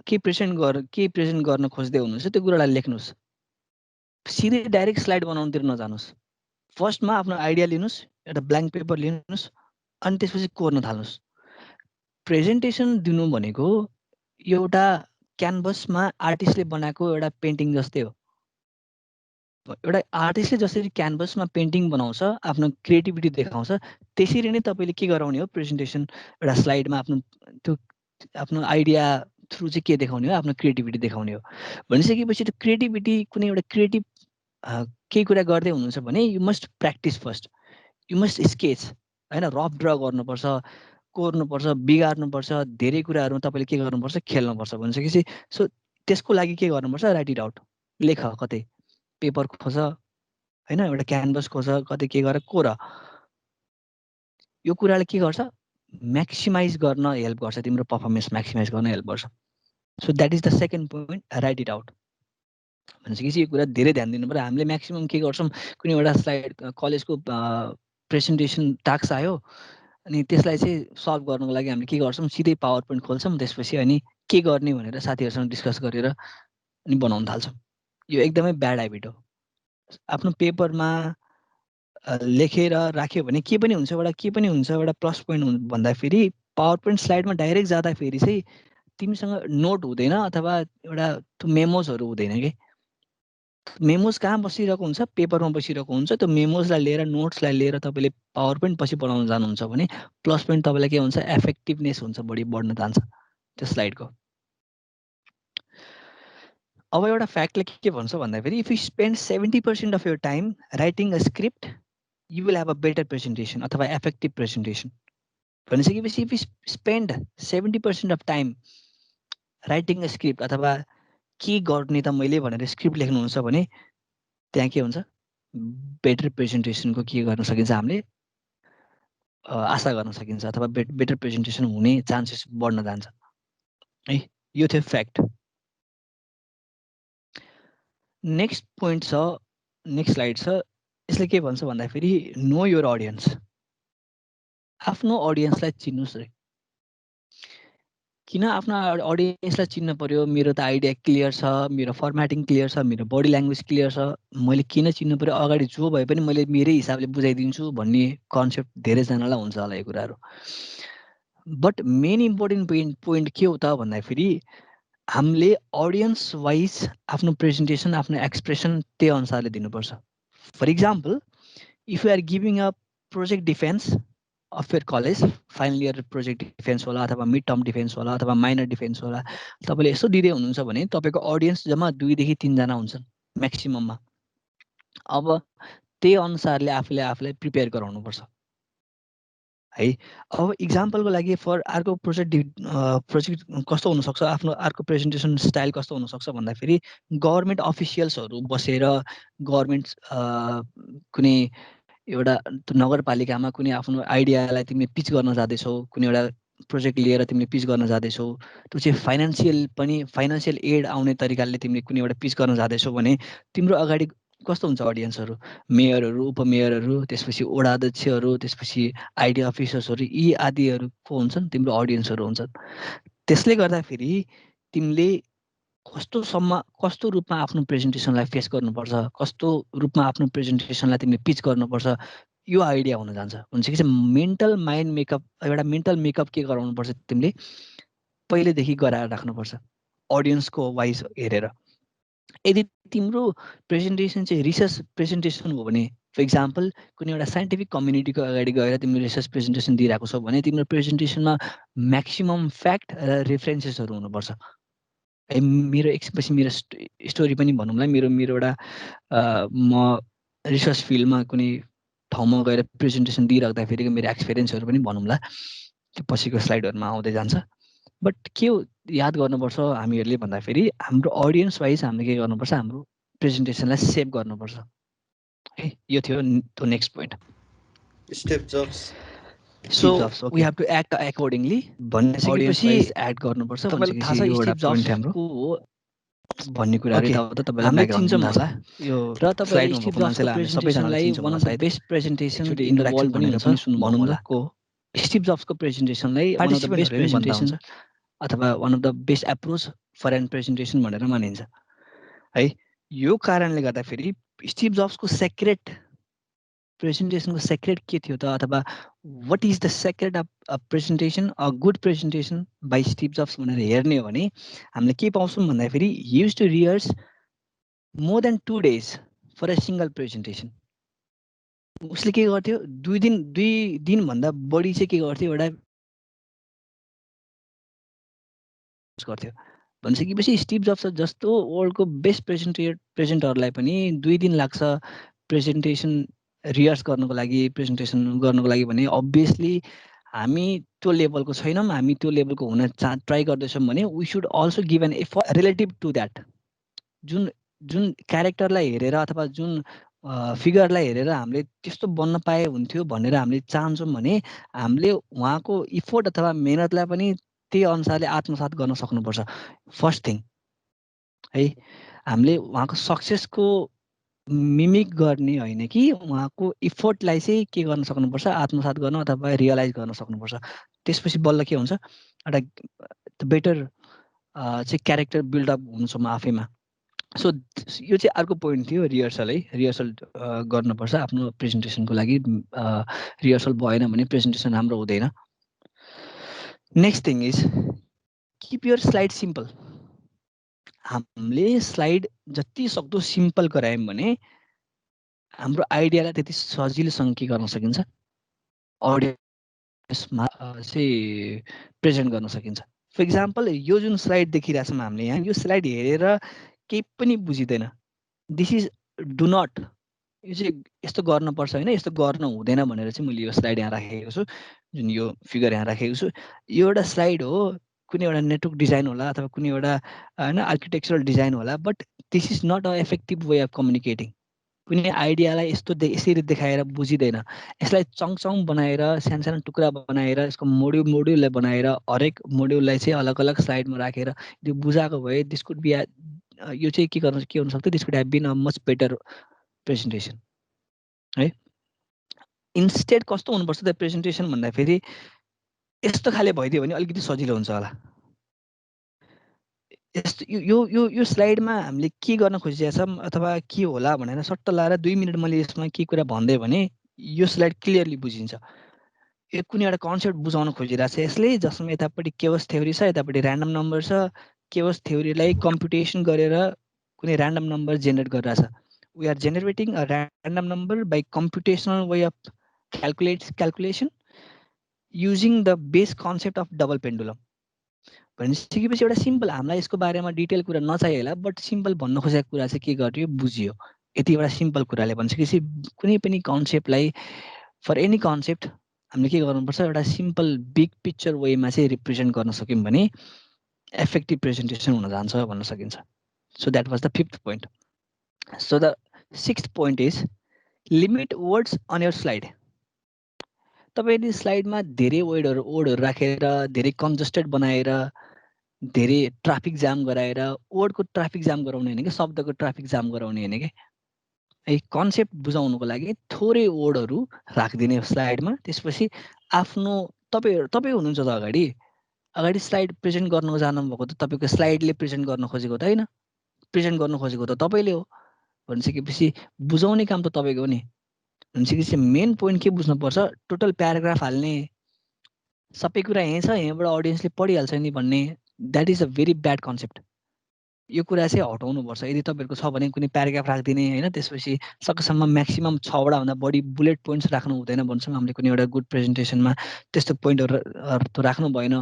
के प्रेजेन्ट गर्न खोज्दै हुनुहुन्छ त्यो कुरालाई लेख्नुहोस्। सिधै डाइरेक्ट स्लाइड बनाउनुतिर नजानुहोस्। फर्स्टमा आफ्नो आइडिया लिनुहोस्, एउटा ब्ल्याङ्क पेपर लिनुहोस्, अनि त्यसपछि कोर्न थाल्नुहोस्। प्रेजेन्टेसन दिनु भनेको एउटा क्यानभसमा आर्टिस्टले बनाएको एउटा पेन्टिङ जस्तै हो। एउटा आर्टिस्टले जसरी क्यानभसमा पेन्टिङ बनाउँछ, आफ्नो क्रिएटिभिटी देखाउँछ, त्यसरी नै तपाईँले के गराउने हो, प्रेजेन्टेसन एउटा स्लाइडमा आफ्नो आइडिया थ्रु चाहिँ के देखाउने हो, आफ्नो क्रिएटिभिटी देखाउने हो। भनिसकेपछि त्यो क्रिएटिभिटी कुनै एउटा क्रिएटिभ केही कुरा गर्दै हुनुहुन्छ भने you must practice first, you must sketch होइन। रफ ड्र गर्नुपर्छ, कोर्नुपर्छ, बिगार्नुपर्छ, धेरै कुराहरू तपाईँले के गर्नुपर्छ, खेल्नुपर्छ। भनिसकेपछि सो त्यसको लागि के गर्नुपर्छ, राइट इट आउट। लेख, कतै पेपर खोज होइन, एउटा क्यानभस खोज, कतै के गरेर कोर। यो कुराले के गर्छ, म्याक्सिमाइज गर्न हेल्प गर्छ, तिम्रो पर्फर्मेन्स म्याक्सिमाइज गर्न हेल्प गर्छ। So that is the second point, right it out. भनेपछि यो कुरा धेरै ध्यान दिनु पर्यो। हामीले म्याक्सिमम् के गर्छौँ, कुनै एउटा स्लाइड कलेजको प्रेजेन्टेसन टास्क आयो अनि त्यसलाई चाहिँ सल्भ गर्नको लागि हामीले के गर्छौँ, सिधै पावर पोइन्ट खोल्छौँ, त्यसपछि अनि के गर्ने भनेर साथीहरूसँग डिस्कस गरेर अनि बनाउन थाल्छौँ। यो एकदमै ब्याड हेबिट हो। आफ्नो पेपरमा लेखेर राख्यो भने के पनि हुन्छ, एउटा प्लस पोइन्ट भन्दाखेरि पावर पोइन्ट स्लाइडमा डाइरेक्ट जाँदाखेरि चाहिँ तिमीसँग नोट हुँदैन अथवा एउटा त्यो मेमोजहरू हुँदैन कि। मेमोज कहाँ बसिरहेको हुन्छ, पेपरमा बसिरहेको हुन्छ। त्यो मेमोजलाई लिएर, नोट्सलाई लिएर तपाईँले पावर पोइन्ट पछि बनाउन जानुहुन्छ भने प्लस पोइन्ट तपाईँलाई के हुन्छ, एफेक्टिभनेस हुन्छ, बढी बढ्न जान्छ त्यो स्लाइडको। अब एउटा फ्याक्टले के भन्छ भन्दाखेरि if you spend 70% of your time writing a script you will have a better presentation अथवा एफेक्टिभ प्रेजेन्टेसन। भनिसकेपछि if you spend 70% of time writing a script अथवा के गर्ने त मैले भनेर स्क्रिप्ट लेख्नुहुन्छ भने त्यहाँ के हुन्छ, बेटर प्रेजेन्टेसनको के गर्न सकिन्छ, हामीले आशा गर्न सकिन्छ अथवा बेटर प्रेजेन्टेसन हुने चान्सेस बढ्न जान्छ है। यो थियो फ्याक्ट। नेक्स्ट पोइन्ट छ, नेक्स्ट स्लाइड छ। यसले के भन्छ भन्दाखेरि नो योर अडियन्स। आफ्नो अडियन्सलाई चिन्नुहोस् रे। किन आफ्नो अडियन्सलाई चिन्न पर्यो? मेरो त आइडिया क्लियर छ, मेरो फर्मेटिङ क्लियर छ, मेरो बडी ल्याङ्ग्वेज क्लियर छ, मैले किन चिन्नु पर्यो? अगाडि जो भए पनि मैले मेरै हिसाबले बुझाइदिन्छु भन्ने कन्सेप्ट धेरैजनालाई हुन्छ होला यो कुराहरू। बट मेन इम्पोर्टेन्ट पोइन्ट के हो त भन्दाखेरि हामीले अडियन्स वाइज आफ्नो प्रेजेन्टेसन, आफ्नो एक्सप्रेसन त्यही अनुसारले दिनुपर्छ। For example, if you are giving a project defence of your college, final year project defence होला अथवा मिड टर्म डिफेन्स होला अथवा माइनर डिफेन्स होला, तपाईँले यसो दिँदै हुनुहुन्छ भने तपाईँको अडियन्स जम्मा 2 देखि 3 जना हुन्छन् म्याक्सिमममा। अब त्यही अनुसारले आफूलाई प्रिपेयर गराउनुपर्छ है। अब इक्जाम्पलको लागि फर अर्को प्रोजेक्ट कस्तो हुनसक्छ, आफ्नो अर्को प्रेजेन्टेसन स्टाइल कस्तो हुनसक्छ भन्दाखेरि गभर्मेन्ट अफिसियल्सहरू बसेर गभर्मेन्ट कुनै एउटा नगरपालिकामा कुनै आफ्नो आइडियालाई तिमीले पिच गर्न जाँदैछौ, कुनै एउटा प्रोजेक्ट लिएर तिमीले पिच गर्न जाँदैछौ, त्यो चाहिँ फाइनेन्सियल एड आउने तरिकाले तिमीले कुनै एउटा पिच गर्न जाँदैछौ भने तिम्रो अगाडि कस्तो हुन्छ अडियन्सहरू, मेयरहरू, उपमेयरहरू, त्यसपछि वडा अध्यक्षहरू, त्यसपछि आइडी अफिसर्सहरू, यी आदिहरूको हुन्छन् तिम्रो अडियन्सहरू हुन्छन्। त्यसले गर्दाखेरि तिमीले कस्तो रूपमा आफ्नो प्रेजेन्टेसनलाई फेस गर्नुपर्छ, कस्तो रूपमा आफ्नो प्रेजेन्टेसनलाई तिमीले पिच गर्नुपर्छ, यो आइडिया हुन जान्छ। भनेपछि मेन्टल माइन्ड मेकअप, एउटा मेन्टल मेकअप के गराउनुपर्छ, तिमीले पहिलेदेखि गराएर राख्नुपर्छ अडियन्सको वाइज हेरेर। यदि तिम्रो प्रेजेन्टेसन चाहिँ रिसर्च प्रेजेन्टेसन हो भने, फर इक्जाम्पल कुनै एउटा साइन्टिफिक कम्युनिटीको अगाडि गएर तिमीले रिसर्च प्रेजेन्टेसन दिइरहेको छौ भने तिम्रो प्रेजेन्टेसनमा म्याक्सिमम फ्याक्ट र रेफरेन्सेसहरू हुनुपर्छ। मेरो स्टोरी पनि भनौँला। मेरो एउटा म रिसर्च फिल्डमा कुनै ठाउँमा गएर प्रेजेन्टेसन दिइराख्दाखेरिको मेरो एक्सपिरियन्सहरू पनि भनौँला, त्यो पछिको स्लाइडहरूमा आउँदै जान्छ। बट के याद गर्नुपर्छ हामीहरूले भन्दाखेरि हाम्रो अडियन्स वाइज हामीले के गर्नुपर्छ, हाम्रो प्रेजेन्टेसनलाई सेभ गर्नुपर्छ है। यो थियो next point, Steve Jobs. So we have to act accordingly भनिसकेपछि एड गर्नुपर्छ। तपाईँलाई थाहा छ स्टिभ जब्सको हो भन्ने कुराहरू यताउता तपाईँलाई ब्याकग्राउन्ड चिन्छ होला यो र तपाईँले स्टिभ जब्सको प्रेजेन्टेसनलाई one of the best presentation in the world पनि हुन्छ भनौँ न। को स्टिभ जब्सको प्रेजेन्टेसनलाई one of the best presentation अथवा one of the best approach for an presentation भनेर मानिन्छ है। यो कारणले गर्दाखेरि स्टिभ जब्सको सेक्रेट प्रेजेन्टेसनको सेक्रेट के थियो त, अथवा what is the secret of presentation, a good presentation by Steve Jobs भनेर हेर्ने हो भने हामीले के पाउँछौँ भन्दाखेरि he used to rehearse more than 2 days for a single presentation. उसले के गर्थ्यो, 2 दिनभन्दा बढी चाहिँ के गर्थ्यो, एउटा गर्थ्यो। भनिसकेपछि स्टिभ जब्स जस्तो वर्ल्डको बेस्ट प्रेजेन्टरलाई पनि 2 दिन लाग्छ प्रेजेन्टेसन रिहर्स गर्नको लागि, प्रेजेन्टेसन गर्नको लागि भने अभियसली हामी त्यो लेभलको छैनौँ, हामी त्यो लेभलको हुन ट्राई गर्दैछौँ भने we should also give an effort relative to that. जुन क्यारेक्टरलाई हेरेर अथवा जुन फिगरलाई हेरेर हामीले त्यस्तो बन्न पाए हुन्थ्यो भनेर हामीले चाहन्छौँ भने हामीले उहाँको इफोर्ट अथवा मेहनतलाई पनि त्यही अनुसारले आत्मसात गर्न सक्नुपर्छ। फर्स्ट थिङ है, हामीले उहाँको सक्सेसको मिमिक गर्ने होइन कि उहाँको इफोर्टलाई चाहिँ के गर्न सक्नुपर्छ, आत्मसात गर्न अथवा रियलाइज गर्न सक्नुपर्छ। त्यसपछि बल्ल के हुन्छ, एउटा बेटर चाहिँ क्यारेक्टर बिल्डअप हुन्छ म आफैमा। सो यो चाहिँ अर्को पोइन्ट थियो, रिहर्सल है। रिहर्सल गर्नुपर्छ आफ्नो प्रेजेन्टेसनको लागि। रिहर्सल भएन भने प्रेजेन्टेसन राम्रो हुँदैन। Next thing is keep your slide simple. हामीले स्लाइड जति सक्दो सिम्पल गरायौँ भने हाम्रो आइडियालाई त्यति सजिलोसँग के गर्न सकिन्छ, अडियन्समा चाहिँ प्रेजेन्ट गर्न सकिन्छ। फर इक्जाम्पल यो जुन स्लाइड देखिरहेछौँ हामीले यहाँ, यो स्लाइड हेरेर केही पनि बुझिँदैन। दिस इज डु नट, यो चाहिँ यस्तो गर्नुपर्छ होइन, यस्तो गर्न हुँदैन भनेर चाहिँ मैले यो स्लाइड यहाँ राखेको छु, जुन यो फिगर यहाँ राखेको छु। यो एउटा स्लाइड हो, कुनै एउटा नेटवर्क डिजाइन होला अथवा कुनै एउटा होइन आर्किटेक्चरल डिजाइन होला, but this is not a effective way of communicating. कुनै आइडियालाई यसरी देखाएर बुझिँदैन। यसलाई चङ बनाएर सानो सानो टुक्रा बनाएर यसको मोड्युललाई बनाएर हरेक मोड्युललाई चाहिँ अलग अलग स्लाइडमा राखेर त्यो बुझाएको भए दिस कुड बी यो चाहिँ के हुन सक्थ्यो, this could have been a much better presentation है। इन्स्टेड कस्तो हुनुपर्छ त प्रेजेन्टेसन भन्दाखेरि, यस्तो खाले भइदियो भने अलिकति सजिलो हुन्छ होला। यस्तो यो स्लाइडमा हामीले के गर्न खोजिरहेका छौँ अथवा के होला भनेर सट्ट लाएर 2 मिनट मैले यसमा के कुरा भन्दै भने यो स्लाइड क्लियरली बुझिन्छ। यो कुनै एउटा कन्सेप्ट बुझाउन खोजिरहेको छ यसले, जसमा यतापट्टि केओस थ्योरी छ, यतापट्टि ऱ्यान्डम नम्बर छ। केओस थ्योरीलाई कम्प्युटेसन गरेर कुनै ऱ्यान्डम नम्बर जेनेरेट गरिरहेछ। We are generating a random number by कम्प्युटेसनल way of calculation using the base concept of double pendulum. भनिसकेपछि एउटा सिम्पल, हामीलाई यसको बारेमा डिटेल कुरा नचाहियो होला, बट सिम्पल भन्न खोजेको कुरा चाहिँ के गर्यो, बुझियो। यति एउटा सिम्पल कुराले भनिसकेपछि कुनै पनि कन्सेप्टलाई, फर एनी कन्सेप्ट हामीले के गर्नुपर्छ, एउटा सिम्पल बिग पिक्चर वेमा चाहिँ रिप्रेजेन्ट गर्न सक्यौँ भने इफेक्टिभ प्रेजेन्टेसन हुन जान्छ भन्न सकिन्छ। So that was the 5th point. So the 6th point is limit words on your slide. तपाईँले स्लाइडमा धेरै वर्डहरू राखेर, धेरै कन्जस्टेड बनाएर, धेरै ट्राफिक जाम गराएर, वर्डको ट्राफिक जाम गराउने होइन कि शब्दको ट्राफिक जाम गराउने होइन कि है, कन्सेप्ट बुझाउनुको लागि थोरै वर्डहरू राखिदिने स्लाइडमा। त्यसपछि आफ्नो तपाईँ हुनुहुन्छ त अगाडि स्लाइड प्रेजेन्ट गर्न जानुभएको त तपाईँको स्लाइडले प्रेजेन्ट गर्न खोजेको त होइन, प्रेजेन्ट गर्न खोजेको त तपाईँले हो। भनिसकेपछि बुझाउने काम त तपाईँको हो नि। भनिसकेपछि मेन पोइन्ट के बुझ्नुपर्छ, टोटल प्याराग्राफ हाल्ने, सबै कुरा यहीँ छ, यहीँबाट अडियन्सले पढिहाल्छ नि भन्ने, that is a very bad concept. यो कुरा चाहिँ हटाउनुपर्छ। यदि तपाईँहरूको छ भने कुनै प्याराग्राफ राखिदिने होइन, त्यसपछि सकेसम्म म्याक्सिमम् 6वटा भन्दा बढी बुलेट पोइन्ट्स राख्नु हुँदैन भन्छौँ हामीले कुनै एउटा गुड प्रेजेन्टेसनमा। त्यस्तो पोइन्टहरू त राख्नु भएन।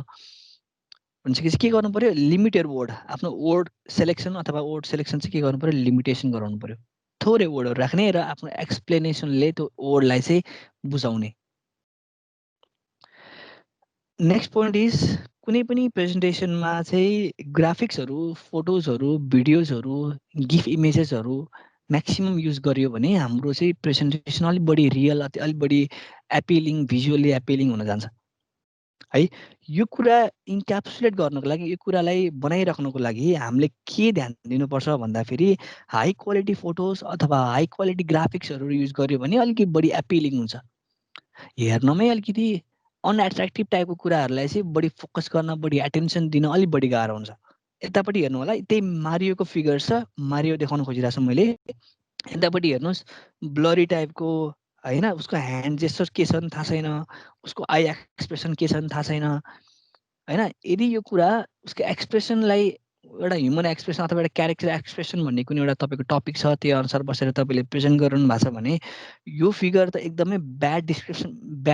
भनेपछि के गर्नु पर्यो लिमिटेड वर्ड आफ्नो वर्ड सेलेक्सन अथवा वर्ड सेलेक्सन चाहिँ के गर्नु पर्यो लिमिटेसन गराउनु पर्यो थोरै वर्डहरू राख्ने र आफ्नो एक्सप्लेनेसनले त्यो वर्डलाई चाहिँ बुझाउने नेक्स्ट पोइन्ट इज कुनै पनि प्रेजेन्टेसनमा चाहिँ ग्राफिक्सहरू फोटोजहरू भिडियोजहरू गिफ इमेजेसहरू म्याक्सिमम युज गरियो भने हाम्रो चाहिँ प्रेजेन्टेसन अलिक बढी रियल अलिक बढी एपिलिङ भिजुअली एपिलिङ हुन जान्छ है यो कुरा इन्क्याप्सुलेट गर्नको लागि यो कुरालाई बनाइराख्नको लागि हामीले के ध्यान दिनुपर्छ भन्दाखेरि हाई क्वालिटी फोटोज अथवा हाई क्वालिटी ग्राफिक्सहरू युज गर्यो भने अलिकति बढी एपिलिङ हुन्छ हेर्नमै अलिकति अनएट्र्याक्टिभ टाइपको कुराहरूलाई चाहिँ बढी फोकस गर्न बढी एटेन्सन दिन अलिक बढी गाह्रो हुन्छ यतापट्टि हेर्नु होला त्यही मारियोको फिगर छ मारियो देखाउन खोजिरहेको छु मैले यतापट्टि हेर्नुहोस् ब्लरी टाइपको हैन उसको ह्यान्ड जेस्चर के छ नि थाहा छैन उसको आई एक्सप्रेसन के छ नि थाहा छैन हैन यदि यो कुरा उसको एक्सप्रेसनलाई एउटा ह्युमन एक्सप्रेसन अथवा एउटा क्यारेक्टर एक्सप्रेसन भन्ने कुनै एउटा तपाईँको टपिक छ त्यो अनुसार बसेर तपाईँले प्रेजेन्ट गर्नु भएको छ भने यो फिगर त एकदमै ब्याड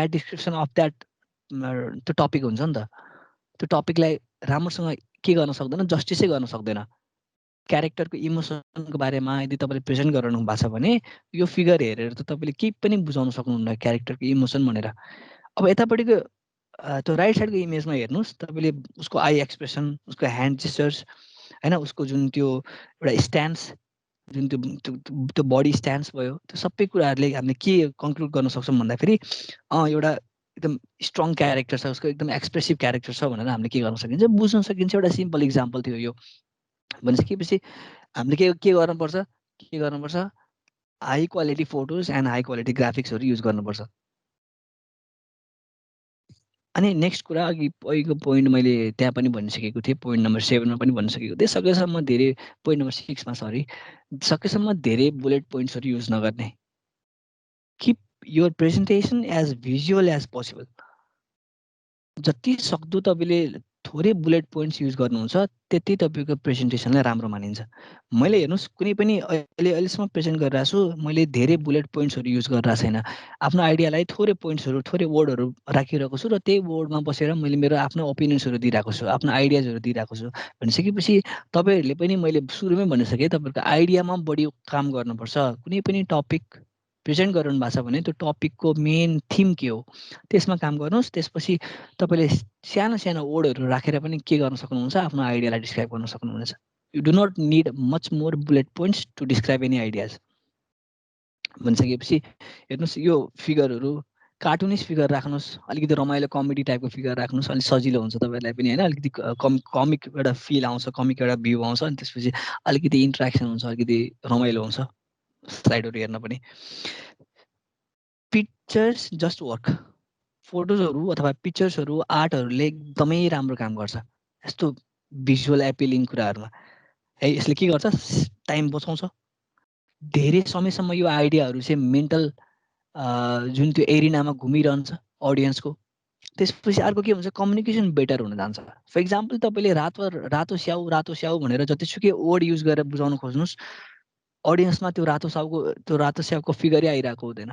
डिस्क्रिप्सन अफ द्याट त्यो टपिक हुन्छ नि त त्यो टपिकलाई राम्रोसँग के गर्न सक्दैन जस्टिसै गर्न सक्दैन क्यारेक्टरको इमोसनको बारेमा यदि तपाईँले प्रेजेन्ट गराउनु भएको छ भने यो फिगर हेरेर त तपाईँले केही पनि बुझाउन सक्नुहुन्न क्यारेक्टरको इमोसन भनेर अब यतापट्टिको त्यो राइट साइडको इमेजमा हेर्नुहोस् तपाईँले उसको आई एक्सप्रेसन उसको ह्यान्ड जेस्चर्स हैन उसको जुन त्यो एउटा स्ट्यान्स जुन त्यो बडी स्ट्यान्स भयो त्यो सबै कुराहरूले हामीले के कन्क्लुड गर्न सक्छौँ भन्दाखेरि एउटा एकदम स्ट्रङ क्यारेक्टर छ उसको एकदम एक्सप्रेसिभ क्यारेक्टर छ भनेर हामीले के गर्न सकिन्छ बुझ्न सकिन्छ एउटा सिम्पल इक्जाम्पल थियो यो भनिसकेपछि हामीले के गर्नुपर्छ high quality photos and high quality ग्राफिक्सहरू युज गर्नुपर्छ अनि नेक्स्ट कुरा अघि पहिलो पोइन्ट मैले त्यहाँ पनि भनिसकेको थिएँ पोइन्ट नम्बर 7 मा पनि भनिसकेको थिएँ सकेसम्म धेरै पोइन्ट नम्बर 6 मा सरी सकेसम्म धेरै बुलेट पोइन्ट्सहरू युज नगर्ने keep your presentation as visual as possible जति सक्दो तपाईँले थोरै बुलेट पोइन्ट्स युज गर्नुहुन्छ त्यति तपाईँको प्रेजेन्टेसनलाई राम्रो मानिन्छ मैले हेर्नुहोस् कुनै पनि अहिलेसम्म प्रेजेन्ट गरिरहेको छु मैले धेरै बुलेट पोइन्ट्सहरू युज गरिरहेको छैन आफ्नो आइडियालाई थोरै पोइन्ट्सहरू थोरै वर्डहरू राखिरहेको छु र त्यही वर्डमा बसेर मैले मेरो आफ्नो ओपिनियन्सहरू दिइरहेको छु आफ्नो आइडियाजहरू दिइरहेको छु भनिसकेपछि तपाईँहरूले पनि मैले सुरुमै भनिसकेँ तपाईँहरूको आइडियामा बढी काम गर्नुपर्छ कुनै पनि टपिक प्रेजेन्ट गरिरहनु भएको छ भने त्यो टपिकको मेन थिम के हो त्यसमा काम गर्नुहोस् त्यसपछि तपाईँले सानो सानो वर्डहरू राखेर पनि के गर्न सक्नुहुन्छ आफ्नो आइडियालाई डिस्क्राइब गर्न सक्नुहुनेछ you do not need much more bullet points to describe any ideas भनिसकेपछि हेर्नुहोस् यो फिगरहरू कार्टुनिस्ट फिगर राख्नुहोस् अलिकति रमाइलो कमेडी टाइपको फिगर राख्नुहोस् अलिक सजिलो हुन्छ तपाईँहरूलाई पनि होइन अलिकति कमिक एउटा फिल आउँछ कमिक एउटा भ्यू आउँछ अनि त्यसपछि अलिकति इन्ट्रेक्सन हुन्छ अलिकति रमाइलो हुन्छ स्लाइडहरू हेर्न पनि पिक्चर्स जस्ट वर्क फोटोजहरू अथवा पिक्चर्सहरू आर्टहरूले एकदमै राम्रो काम गर्छ यस्तो भिजुअल एपिलिङ कुराहरूमा है यसले के गर्छ टाइम बचाउँछ धेरै समयसम्म यो आइडियाहरू चाहिँ मेन्टल जुन त्यो एरिनामा घुमिरहन्छ अडियन्सको त्यसपछि अर्को के हुन्छ कम्युनिकेसन बेटर हुन जान्छ फर इक्जाम्पल तपाईँले रातो स्याउ भनेर जतिसुकै वर्ड युज गरेर बुझाउन खोज्नुहोस् अडियन्समा त्यो रातो स्याउको फिगरै आइरहेको हुँदैन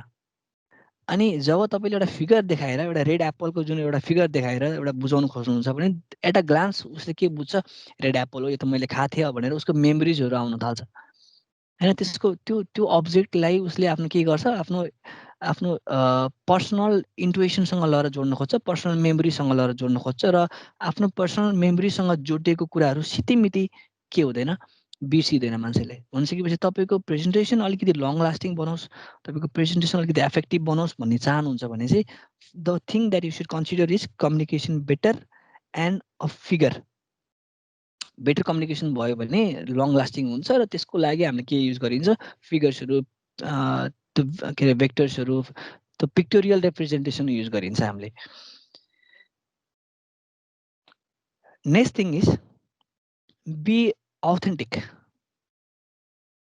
अनि जब तपाईँले एउटा फिगर देखाएर एउटा रेड एप्पलको जुन एउटा फिगर देखाएर एउटा बुझाउन खोज्नुहुन्छ भने एट अ ग्लान्स उसले के बुझ्छ रेड एप्पल हो यो त मैले खाएको थिएँ भनेर उसको मेमोरिजहरू आउन थाल्छ होइन त्यसको त्यो अब्जेक्टलाई उसले आफ्नो के गर्छ आफ्नो पर्सनल इन्टुएसनसँग लगेर जोड्न खोज्छ पर्सनल मेमोरीसँग लगेर जोड्न खोज्छ र आफ्नो पर्सनल मेमोरीसँग जोडिएको कुराहरू सितिमिति के हुँदैन बिर्सिँदैन मान्छेले भनिसकेपछि तपाईँको प्रेजेन्टेसन अलिकति लङ लास्टिङ बनोस् तपाईँको प्रेजेन्टेसन अलिकति एफेक्टिभ बनोस् भन्ने चाहनुहुन्छ भने चाहिँ the thing that you should consider is communication better and a figure better communication भयो भने लङ लास्टिङ हुन्छ र त्यसको लागि हामीले के युज गरिन्छ फिगर्सहरू त्यो के अरे भेक्टर्सहरू त्यो पिक्टोरियल रिप्रेजेन्टेसन युज गरिन्छ हामीले next thing is be authentic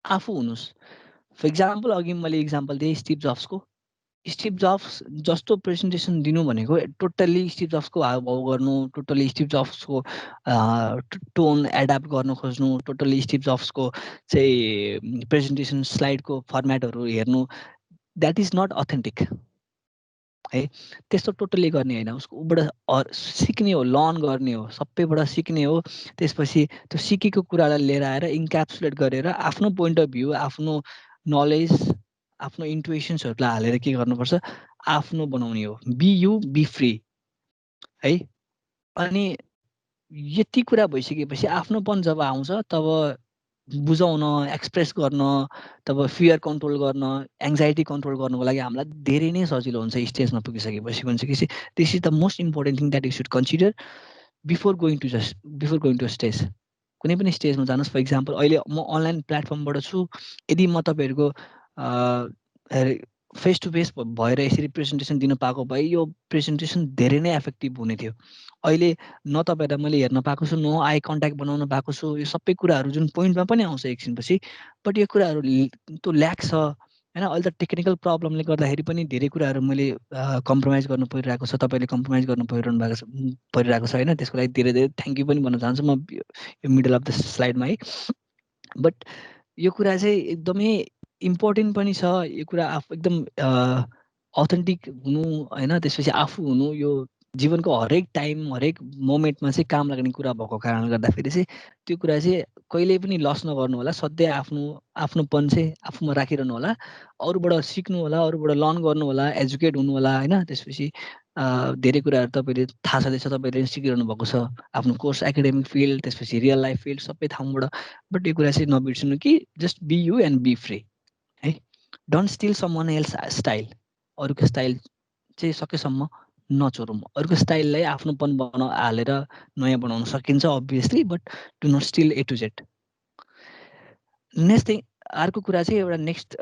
आफू हुनुहोस् फर इक्जाम्पल अघि मैले इक्जाम्पल दिएँ स्टिभ जब्स जस्तो प्रेजेन्टेसन दिनु भनेको टोटल्ली स्टिभ जब्सको हावभाव गर्नु टोटल्ली स्टिभ जब्सको टोन एडाप्ट गर्न खोज्नु टोटल्ली स्टिभ जब्सको चाहिँ प्रेजेन्टेसन स्लाइडको फर्मेटहरू हेर्नु द्याट इज नट अथेन्टिक है। त्यस्तो टोटल्ली गर्ने होइन, उसको ऊबाट सिक्ने हो, लर्न गर्ने हो, सबैबाट सिक्ने हो। त्यसपछि त्यो सिकेको कुरालाई लिएर आएर इन्क्याप्सुलेट गरेर आफ्नो पोइन्ट अफ भ्यू, आफ्नो नलेज, आफ्नो इन्टुइसन्सहरूलाई हालेर के गर्नुपर्छ, आफ्नो बनाउने हो। बी यु बी फ्री है। अनि यति कुरा भइसकेपछि आफ्नोपन जब आउँछ तब बुझाउन, एक्सप्रेस गर्न, तब फियर कन्ट्रोल गर्न, एङ्जाइटी कन्ट्रोल गर्नुको लागि हामीलाई धेरै नै सजिलो हुन्छ स्टेजमा पुगिसकेपछि। भनिसकेपछि this is the most important thing that you should consider before going to stage. कुनै पनि स्टेजमा जानुहोस्। फर इक्जाम्पल अहिले म अनलाइन प्लेटफर्मबाट छु, यदि म तपाईँहरूको फेस टु फेस भएर यसरी प्रेजेन्टेसन दिन पाएको भए यो प्रेजेन्टेसन धेरै नै इफेक्टिभ हुने थियो। अहिले न तपाईँहरूलाई मैले हेर्न पाएको छु, न आई कन्ट्याक्ट बनाउन पाएको छु। यो सबै कुराहरू जुन पोइन्टमा पनि आउँछ एकछिनपछि, बट यो कुराहरू त्यो ल्याक छ होइन। अहिले त टेक्निकल प्रब्लमले गर्दाखेरि पनि धेरै कुराहरू मैले कम्प्रोमाइज गर्नु परिरहेको छ, तपाईँले कम्प्रोमाइज गर्नु परिरहेको छ होइन। त्यसको लागि धेरै धेरै थ्याङ्क यू पनि भन्न चाहन्छु म यो मिडल अफ द स्लाइडमा है। बट यो कुरा चाहिँ एकदमै इम्पोर्टेन्ट पनि छ। यो कुरा आफू एकदम अथेन्टिक हुनु होइन, त्यसपछि आफू हुनु, यो जीवनको हरेक टाइम हरेक मोमेन्टमा चाहिँ काम लाग्ने कुरा भएको कारणले गर्दाखेरि चाहिँ त्यो कुरा चाहिँ कहिल्यै पनि लस नगर्नु होला। सधैँ आफ्नोपन चाहिँ आफूमा राखिरहनु होला, अरूबाट सिक्नु होला, अरूबाट लर्न गर्नु होला, एजुकेट हुनु होला होइन। त्यसपछि धेरै कुराहरू तपाईँले थाहा छँदैछ, तपाईँले सिकिरहनु भएको छ आफ्नो कोर्स, एकाडेमिक फिल्ड, त्यसपछि रियल लाइफ फिल्ड, सबै ठाउँबाट। बट यो कुरा चाहिँ नबिर्सिनु कि just be you and be free है। Don't steal someone else style. अरूको स्टाइल चाहिँ सकेसम्म नचोरौँ। अरूको स्टाइललाई आफ्नोपन हालेर नयाँ बनाउन सकिन्छ obviously, but do not steal A to Z. Next thing, अर्को कुरा चाहिँ एउटा नेक्स्ट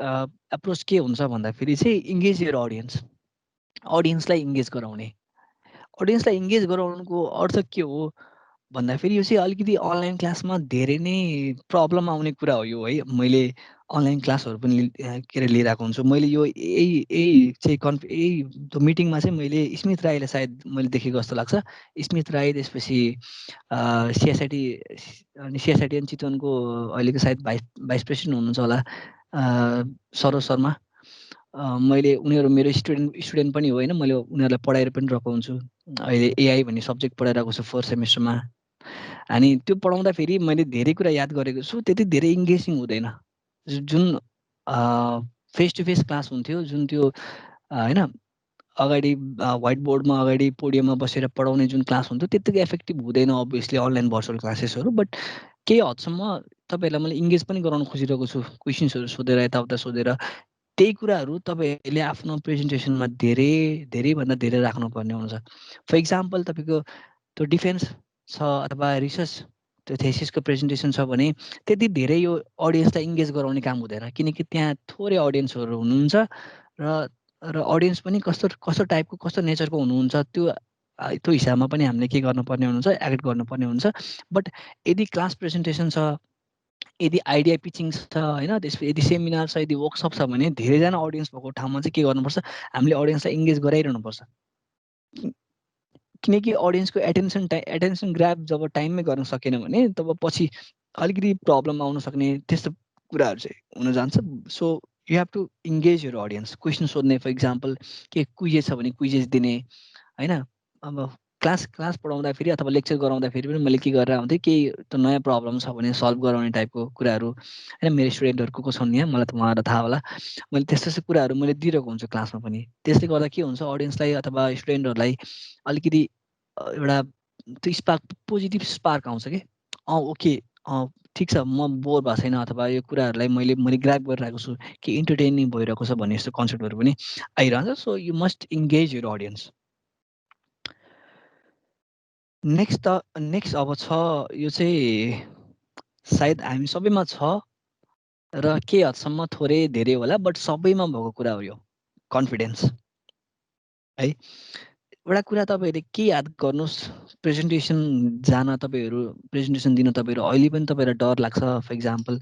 एप्रोच के हुन्छ भन्दाखेरि चाहिँ इङ्गेज यर अडियन्स। अडियन्सलाई इङ्गेज गराउने। अडियन्सलाई इङ्गेज गराउनुको अर्थ के हो भन्दाखेरि यो चाहिँ अलिकति अनलाइन क्लासमा धेरै नै प्रब्लम आउने कुरा हो यो है। मैले अनलाइन क्लासहरू पनि के अरे लिइरहेको हुन्छु। मैले यो यही चाहिँ त्यो मिटिङमा चाहिँ मैले स्मिथ राईलाई सायद मैले देखेको जस्तो लाग्छ। स्मिथ राई, त्यसपछि सिएसआइटी, अनि सिएसआइटी अनि चितवनको अहिलेको सायद भाइस प्रेसिडेन्ट हुनुहुन्छ होला सरोज शर्मा। मैले उनीहरू मेरो स्टुडेन्ट पनि हो होइन। मैले उनीहरूलाई पढाएर पनि रहेको हुन्छु। अहिले एआई भन्ने सब्जेक्ट पढाइरहेको छु 4th सेमेस्टरमा। अनि त्यो पढाउँदाखेरि मैले धेरै कुरा याद गरेको छु। त्यति धेरै इङ्गेजिङ हुँदैन। जुन फेस टु फेस क्लास हुन्थ्यो, जुन त्यो होइन अगाडि व्हाइट बोर्डमा अगाडि पोडियममा बसेर पढाउने जुन क्लास हुन्थ्यो त्यतिकै इफेक्टिभ हुँदैन अभियसली अनलाइन भर्चुअल क्लासेसहरू। बट केही हदसम्म तपाईँहरूलाई मैले इङ्गेज पनि गराउन खोजिरहेको छु, क्वेसन्सहरू सोधेर यताउता सोधेर। त्यही कुराहरू तपाईँहरूले आफ्नो प्रेजेन्टेसनमा धेरैभन्दा धेरै राख्नुपर्ने हुन्छ। फर इक्जाम्पल तपाईँको त्यो डिफेन्स छ अथवा रिसर्च त्यो थेसिसको प्रेजेन्टेसन छ भने त्यति धेरै यो अडियन्सलाई इङ्गेज गराउने काम हुँदैन, किनकि त्यहाँ थोरै अडियन्सहरू हुनुहुन्छ र अडियन्स पनि कस्तो टाइपको कस्तो नेचरको हुनुहुन्छ त्यो हिसाबमा पनि हामीले के गर्नुपर्ने हुन्छ, एक्ट गर्नुपर्ने हुन्छ। बट यदि क्लास प्रेजेन्टेसन छ, यदि आइडिया पिचिङ छ होइन, त्यसपछि यदि सेमिनार छ, यदि वर्कसप छ भने धेरैजना अडियन्स भएको ठाउँमा चाहिँ के गर्नुपर्छ, हामीले अडियन्सलाई इङ्गेज गराइरहनुपर्छ। किनकि अडियन्सको एटेन्सन ग्राब जब टाइममै गर्न सकेन भने तब पछि अलिकति प्रब्लम आउन सक्ने त्यस्तो कुराहरू चाहिँ हुन जान्छ। So you have to engage your audience. Question सोध्ने, फर इक्जाम्पल के क्विजेस छ भने क्विजेस दिने होइन। अब क्लास पढाउँदाखेरि अथवा लेक्चर गराउँदाखेरि पनि मैले के गरेर आउँथेँ, केही त नयाँ प्रब्लम छ भने सल्भ गराउने टाइपको कुराहरू होइन। मेरो स्टुडेन्टहरूको को छन् यहाँ, मलाई त उहाँहरूलाई थाहा होला। मैले त्यस्तो कुराहरू मैले दिइरहेको हुन्छु क्लासमा पनि। त्यसले गर्दा के हुन्छ, अडियन्सलाई अथवा स्टुडेन्टहरूलाई अलिकति एउटा त्यो स्पार्क, पोजिटिभ स्पार्क आउँछ कि ओके ठिक छ, म बोर भएको छैन, अथवा यो कुराहरूलाई मैले ग्राब गरिरहेको छु, कि इन्टरटेनिङ भइरहेको छ भन्ने यस्तो कन्सेप्टहरू पनि आइरहन्छ। So you must engage your audience. Next अब छ, यो चाहिँ सायद हामी सबैमा छ र के हदसम्म थोरै धेरै होला, बट सबैमा भएको कुरा हो यो कन्फिडेन्स है। एउटा कुरा तपाईँहरूले के याद गर्नुहोस्, प्रेजेन्टेसन जान तपाईँहरू प्रेजेन्टेसन दिन तपाईँहरू अहिले पनि तपाईँहरूलाई डर लाग्छ। फर इक्जाम्पल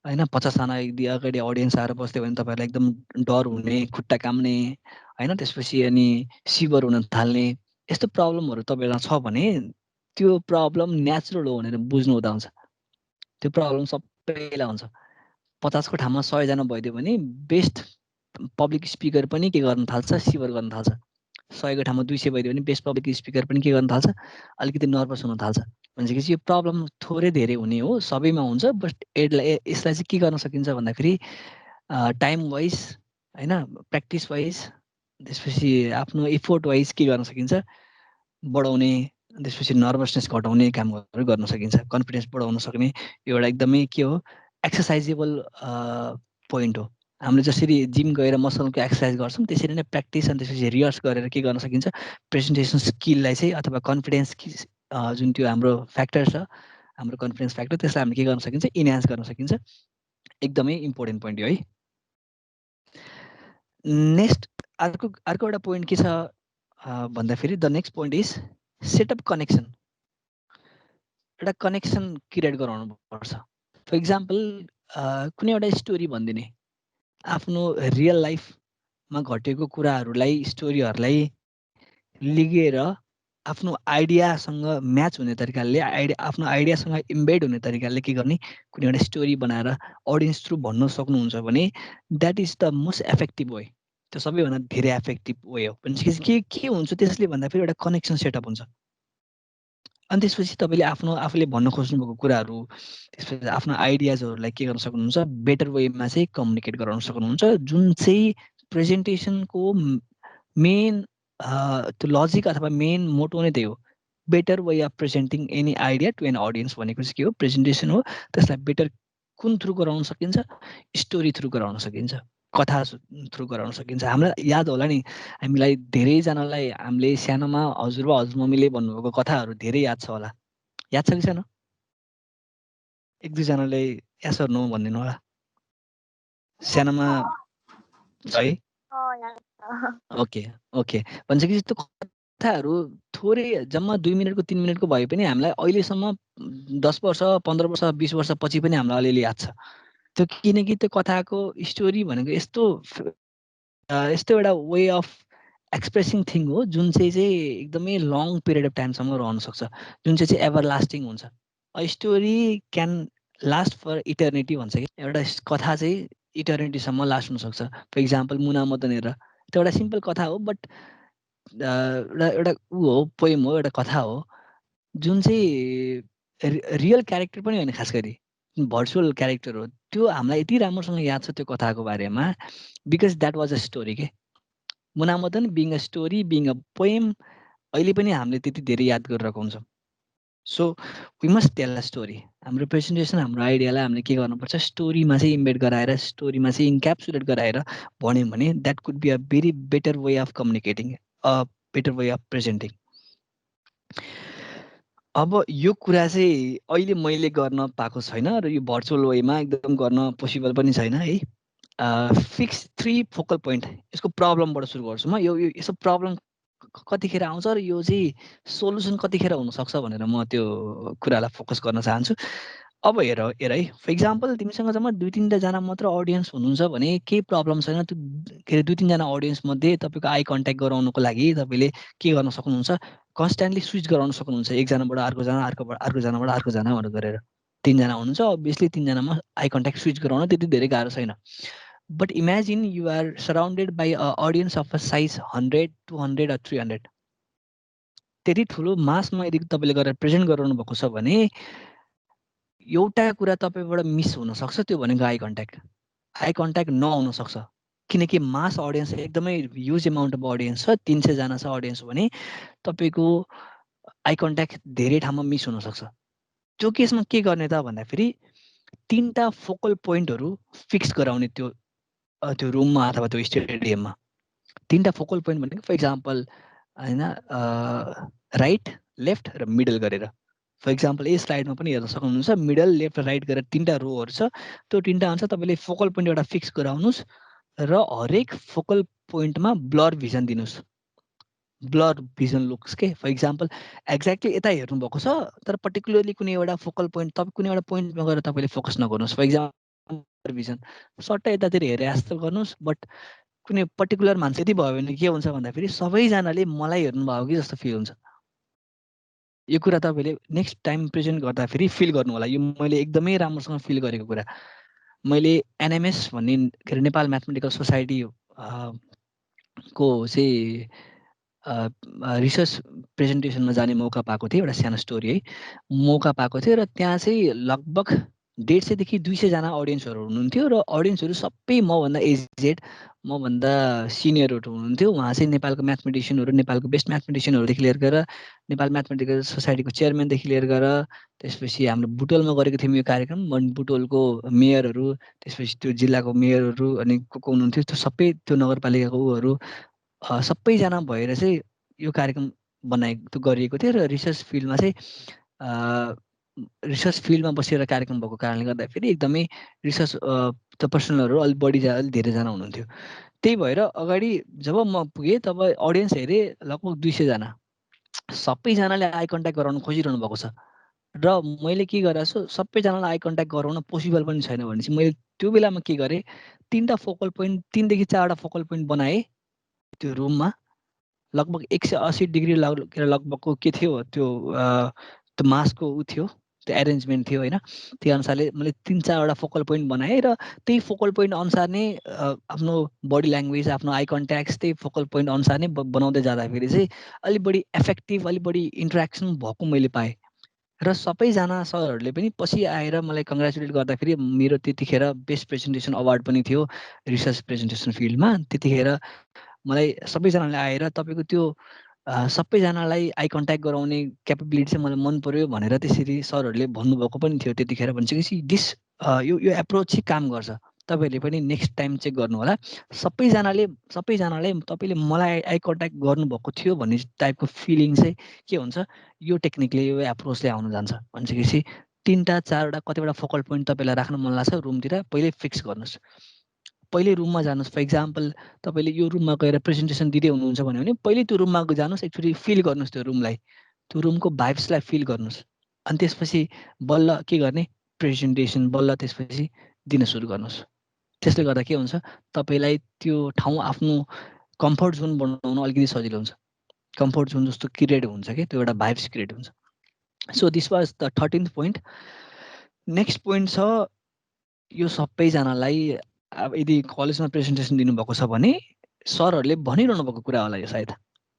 होइन 50जना यदि अगाडि अडियन्स आएर बस्थ्यो भने तपाईँहरूलाई एकदम डर हुने, खुट्टा काम्ने होइन, त्यसपछि अनि सिभर हुन थाल्ने यस्तो प्रब्लमहरू तपाईँलाई छ भने त्यो प्रब्लम नेचुरल हो भनेर बुझ्नु हुँदा हुन्छ। त्यो प्रब्लम सबैलाई हुन्छ। 50को ठाउँमा 100जना भइदियो भने बेस्ट पब्लिक स्पिकर पनि के गर्न थाल्छ, सिभर गर्न थाल्छ। 100 को ठाउँमा 200 भइदियो भने बेस्ट पब्लिक स्पिकर पनि के गर्न थाल्छ, अलिकति नर्भस हुन थाल्छ। भनेपछि यो प्रब्लम थोरै धेरै हुने हो, सबैमा हुन्छ। बट यसलाई चाहिँ के गर्न सकिन्छ भन्दाखेरि टाइम वाइज हैन, प्र्याक्टिस वाइज, त्यसपछि आफ्नो एफोर्ट वाइज के गर्न सकिन्छ, बढाउने, त्यसपछि नर्भसनेस घटाउने कामहरू गर्न सकिन्छ, कन्फिडेन्स बढाउन सक्ने एउटा एकदमै के हो, एक्सर्साइजेबल पोइन्ट हो। हामीले जसरी जिम गएर मसलको एक्सर्साइज गर्छौँ त्यसरी नै प्र्याक्टिस अनि त्यसपछि रिहर्स गरेर के गर्न सकिन्छ, प्रेजेन्टेसन स्किललाई चाहिँ अथवा कन्फिडेन्स जुन त्यो हाम्रो फ्याक्टर छ, हाम्रो कन्फिडेन्स फ्याक्टर, त्यसलाई हामीले के गर्न सकिन्छ, इन्हान्स गर्न सकिन्छ। एकदमै इम्पोर्टेन्ट पोइन्ट हो है। नेक्स्ट अर्को एउटा पोइन्ट के छ भन्दाखेरि the next point is setup connection. एउटा कनेक्सन क्रिएट गराउनु पर्छ। फर इक्जाम्पल कुनै एउटा स्टोरी भनिदिने, आफ्नो रियल लाइफमा घटेको कुराहरूलाई, स्टोरीहरूलाई लिएर आफ्नो आइडियासँग म्याच हुने तरिकाले, आफ्नो आइडियासँग इम्बेड हुने तरिकाले के गर्ने, कुनै एउटा स्टोरी बनाएर अडियन्स थ्रु भन्न सक्नुहुन्छ भने that is the most effective way. त्यो सबैभन्दा धेरै इफेक्टिभ वे हो। भनेपछि के हुन्छ त्यसले भन्दाखेरि एउटा कनेक्सन सेटअप हुन्छ। अनि त्यसपछि तपाईँले आफूले भन्न खोज्नुभएको कुराहरू, त्यसपछि आफ्नो आइडियाजहरूलाई के गर्न सक्नुहुन्छ, बेटर वेमा चाहिँ कम्युनिकेट गराउन सक्नुहुन्छ, जुन चाहिँ प्रेजेन्टेसनको मेन त्यो लजिक अथवा मेन मोटो नै त्यही हो। Better way of presenting any idea to an audience भनेको चाहिँ के हो, प्रेजेन्टेसन हो। त्यसलाई बेटर कुन थ्रु गराउन सकिन्छ, स्टोरी थ्रु गराउन सकिन्छ, कथा थ्रु गराउन सकिन्छ। हामीलाई याद होला नि, हामीलाई धेरैजनालाई हामीले सानोमा हजुरबा हजुरमम्मीले भन्नुभएको कथाहरू धेरै याद छ होला। याद छ कि छैन? एक दुईजनाले यसो नो भनिदिनु होला। सानोमा है? Okay okay. भनेपछि त्यो कथाहरू थोरै जम्मा 2 मिनटको 3 मिनटको भए पनि हामीलाई अहिलेसम्म 10 वर्ष 15 वर्ष 20 वर्षपछि पनि हामीलाई अलिअलि याद छ त्यो। किनकि त्यो कथाको स्टोरी भनेको यस्तो एउटा वे अफ एक्सप्रेसिङ थिङ हो जुन चाहिँ एकदमै लङ पिरियड अफ टाइमसम्म रहन सक्छ, जुन चाहिँ एभर लास्टिङ हुन्छ। A story can last for eternity भन्छ कि, एउटा कथा चाहिँ इटर्निटीसम्म लास्ट हुनसक्छ। फर इक्जाम्पल मुना मदन हेरेर, त्यो एउटा सिम्पल कथा हो, बट एउटा हो, पोएम हो, एउटा कथा हो, जुन चाहिँ रियल क्यारेक्टर पनि होइन, खास गरी भर्चुअल क्यारेक्टर हो। त्यो हामीलाई यति राम्रोसँग याद छ त्यो कथाको बारेमा, because that was a story के। Muna Madan being a story, being a poem, अहिले पनि हामीले त्यति धेरै याद गरिरहेको हुन्छौँ। So we must tell a story. हाम्रो प्रेजेन्टेसन, हाम्रो आइडियालाई हामीले के गर्नुपर्छ, स्टोरीमा चाहिँ इम्बेड गराएर, स्टोरीमा चाहिँ इन्क्याप्सुलेट गराएर भन्यौँ भने that could be a very better way of communicating, a better way of presenting. अब यो कुरा चाहिँ अहिले मैले गर्न पाएको छैन र यो भर्चुअल वेमा एकदम गर्न पोसिबल पनि छैन है। फिक्स 3 फोकल पोइन्ट, यसको प्रब्लमबाट सुरु गर्छु म। यसो प्रब्लम कतिखेर आउँछ र यो चाहिँ सोल्युसन कतिखेर हुनसक्छ भनेर म त्यो कुरालाई फोकस गर्न चाहन्छु। अब हेर है, फर इक्जाम्पल तिमीसँग जम्मा 2-3 जना मात्र अडियन्स हुनुहुन्छ भने केही प्रब्लम छैन। त्यो के अरे 2-3 जना अडियन्स मध्ये तपाईँको आई कन्ट्याक्ट गराउनको लागि तपाईँले के गर्न सक्नुहुन्छ, कन्स्ट्यान्टली स्विच गराउन सक्नुहुन्छ, एकजनाबाट अर्को जना, अर्को जनाबाट अर्को जना गरेर। 3 जना हुनुहुन्छ, अभियसली 3 जनामा आई कन्ट्याक्ट स्विच गराउन त्यति धेरै गाह्रो छैन। But imagine you are surrounded by a audience of a size 100, 200 or 300। त्यति ठुलो मासमा यदि तपाईँले गरेर प्रेजेन्ट गराउनु भएको छ भने एउटा कुरा तपाईँबाट मिस हुनसक्छ, त्यो भनेको आई कन्ट्याक्ट। आई कन्ट्याक्ट नहुन सक्छ किनकि मास अडियन्स एकदमै ह्युज एमाउन्ट अफ अडियन्स छ, 300 जना छ अडियन्स भने तपाईँको आई कन्ट्याक्ट धेरै ठाउँमा मिस हुनसक्छ। त्यो केसमा के गर्ने त भन्दाखेरि 3टा फोकल पोइन्टहरू फिक्स गराउने त्यो रुममा अथवा त्यो स्टेडियममा। 3टा फोकल पोइन्ट भनेको फर इक्जाम्पल होइन, राइट, लेफ्ट र मिडल गरेर। फर इक्जाम्पल यस स्लाइडमा पनि हेर्न सक्नुहुन्छ, मिडल, लेफ्ट र राइट गरेर 3टा रोहरू छ। त्यो 3टा अनुसार तपाईँले फोकल पोइन्ट एउटा फिक्स गराउनुहोस् र हरेक फोकल पोइन्टमा ब्लर भिजन दिनुहोस्। ब्लर भिजन लुक्स के, फर इक्जाम्पल एक्ज्याक्टली यता हेर्नुभएको छ तर पर्टिकुलरली कुनै एउटा फोकल पोइन्ट, तपाईँ कुनै एउटा पोइन्टमा गएर तपाईँले फोकस नगर्नुहोस्। फर इक्जाम्पल भिजन सट्टै यतातिर हेरे जस्तो गर्नुहोस्, बट कुनै पर्टिकुलर मान्छे यति भयो भने के हुन्छ भन्दाखेरि सबैजनाले मलाई हेर्नुभयो कि जस्तो फिल हुन्छ। यो कुरा तपाईँले नेक्स्ट टाइम प्रेजेन्ट गर्दाखेरि फिल गर्नु होला। यो मैले एकदमै राम्रोसँग फिल गरेको कुरा। मैले एनएमएस भन्ने के अरे नेपाल म्याथमेटिकल सोसाइटी को चाहिँ रिसर्च प्रेजेन्टेसनमा जाने मौका पाएको थिएँ, एउटा सानो स्टोरी है, मौका पाएको थियो र त्यहाँ चाहिँ लगभग 150 देखि 200 जना अडियन्सहरू हुनुहुन्थ्यो र अडियन्सहरू सबै मभन्दा एजेड, मभन्दा सिनियरहरू हुनुहुन्थ्यो। उहाँ चाहिँ नेपालको म्याथमेटिसियनहरू, नेपालको बेस्ट म्याथमेटिसियनहरूदेखि लिएर गएर नेपाल म्याथमेटिकल सोसाइटीको चेयरम्यानदेखि लिएर गएर त्यसपछि हाम्रो बुटोलमा गरेको थियौँ यो कार्यक्रम। बुटोलको मेयरहरू, त्यसपछि त्यो जिल्लाको मेयरहरू अनि को हुनुहुन्थ्यो, त्यो सबै त्यो नगरपालिकाको उहरू सबैजना भएर चाहिँ यो कार्यक्रम गरिएको थियो र रिसर्च फिल्डमा चाहिँ रिसर्च फिल्डमा बसेर कार्यक्रम भएको कारणले गर्दाखेरि एकदमै रिसर्च प्रोफेसनलहरू अलिक अलिक धेरैजना हुनुहुन्थ्यो। त्यही भएर अगाडि जब म पुगेँ तब अडियन्स हेरेँ लगभग 200 जना। सबैजनाले आई कन्ट्याक्ट गराउन खोजिरहनु भएको छ र मैले के गरेको छु, सबैजनालाई आई कन्ट्याक्ट गराउन पोसिबल पनि छैन भनेपछि मैले त्यो बेलामा के गरेँ, 3टा फोकल पोइन्ट, 3 देखि 4वटा फोकल पोइन्ट बनाएँ त्यो रुममा। लगभग 180 डिग्री लगभगको के थियो त्यो मासको ऊ थियो, त्यो एरेन्जमेन्ट थियो होइन। त्यही अनुसारले मैले 3-4वटा फोकल पोइन्ट बनाएँ र त्यही फोकल पोइन्ट अनुसार नै आफ्नो बडी ल्याङ्ग्वेज, आफ्नो आई कन्ट्याक्ट्स त्यही फोकल पोइन्ट अनुसार नै बनाउँदै जाँदाखेरि चाहिँ अलिक बढी इफेक्टिभ, अलिक बढी इन्ट्रेक्सन भएको मैले पाएँ। र सबैजना सरहरूले पनि पछि आएर मलाई कङ्ग्रेचुलेट गर्दाखेरि मेरो त्यतिखेर बेस्ट प्रेजेन्टेसन अवार्ड पनि थियो रिसर्च प्रेजेन्टेसन फिल्डमा। त्यतिखेर मलाई सबैजनाले आएर तपाईँको त्यो सबैजनालाई आई कन्ट्याक्ट गराउने क्यापेबिलिटी चाहिँ मलाई मन पर्यो भनेर त्यसरी सरहरूले भन्नुभएको पनि थियो त्यतिखेर। भनिसकेपछि यो एप्रोच चाहिँ काम गर्छ, तपाईँहरूले पनि नेक्स्ट टाइम चेक गर्नु होला। सबैजनाले तपाईँले मलाई आई कन्ट्याक्ट गर्नुभएको थियो भन्ने टाइपको फिलिङ चाहिँ के हुन्छ, यो टेक्निकले, यो एप्रोचले आउन जान्छ। भनिसकेपछि 3टा 4वटा कतिवटा फोकल पोइन्ट तपाईँलाई राख्न मन लाग्छ रुमतिर, पहिले फिक्स गर्नुहोस्। पहिले रुममा जानुहोस्। फर इक्जाम्पल तपाईँले यो रुममा गएर प्रेजेन्टेसन दिँदै हुनुहुन्छ भने पहिले त्यो रुममा जानुहोस्, एकचोटि फिल गर्नुहोस् त्यो रुमलाई, त्यो रुमको भाइब्सलाई फिल गर्नुहोस्। अनि त्यसपछि बल्ल के गर्ने, प्रेजेन्टेसन बल्ल त्यसपछि दिन सुरु गर्नुहोस्। त्यसले गर्दा के हुन्छ, तपाईँलाई त्यो ठाउँ आफ्नो कम्फर्ट जोन बनाउन अलिकति सजिलो हुन्छ। कम्फर्ट जोन जस्तो क्रिएट हुन्छ कि त्यो एउटा भाइब्स क्रिएट हुन्छ। So this was the 13th point. Next point छ, यो सबैजनालाई अब यदि कलेजमा प्रेजेन्टेसन दिनुभएको छ भने सरहरूले भनिरहनु भएको कुरा होला यो सायद,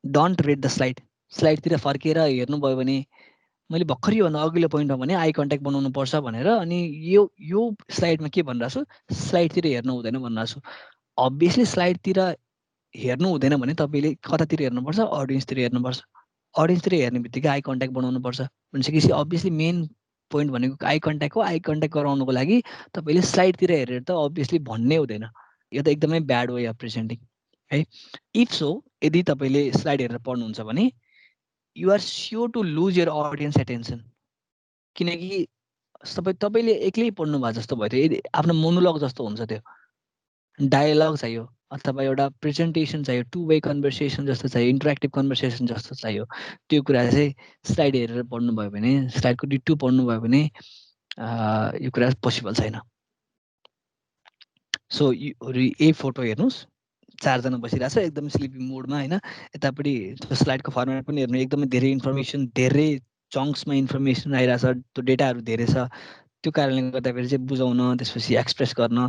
डोन्ट रेड द स्लाइड। स्लाइडतिर फर्केर हेर्नुभयो भने मैले भर्खर योभन्दा अघिल्लो पोइन्टमा भने आई कन्ट्याक्ट बनाउनु पर्छ भनेर, अनि यो स्लाइडमा के भनिरहेको छु, स्लाइडतिर हेर्नु हुँदैन भनिरहेको छु। अभियसली स्लाइडतिर हेर्नु हुँदैन भने तपाईँले कतातिर हेर्नुपर्छ, अडियन्सतिर हेर्नुपर्छ। अडियन्सतिर हेर्ने बित्तिकै आई कन्ट्याक्ट बनाउनुपर्छ। भनिसकेपछि अभियसली मेन पोइन्ट भनेको आई कन्ट्याक्ट हो। आई कन्ट्याक्ट गराउनुको लागि तपाईँले स्लाइडतिर हेरेर त अभियसली भन्नै हुँदैन, यो त एकदमै ब्याड वे अफ प्रेजेन्टिङ है। इफ सो, यदि तपाईँले स्लाइड हेरेर पढ्नुहुन्छ भने you are sure to lose your audience attention, किनकि तपाईँले एक्लै पढ्नु भएको जस्तो भयो। त्यो आफ्नो मोनोलग जस्तो हुन्छ, त्यो डायलग चाहियो अथवा एउटा प्रेजेन्टेसन चाहियो, 2-वे कन्भर्सेसन जस्तो चाहियो, इन्टरेक्टिभ कन्भर्सेसन जस्तो चाहियो। त्यो कुरा चाहिँ स्लाइड हेरेर पढ्नुभयो भने, स्लाइडको डिटो पढ्नुभयो भने यो कुरा पोसिबल छैन। सो यही फोटो हेर्नुहोस्, 4 जना बसिरहेको छ एकदम स्लिपिङ मोडमा होइन। यतापट्टि त्यो स्लाइडको फर्मेट पनि हेर्नु, एकदमै धेरै इन्फर्मेसन, धेरै चङ्क्समा इन्फर्मेसन आइरहेछ, त्यो डेटाहरू धेरै छ। त्यो कारणले गर्दाखेरि चाहिँ बुझाउन, त्यसपछि एक्सप्रेस गर्न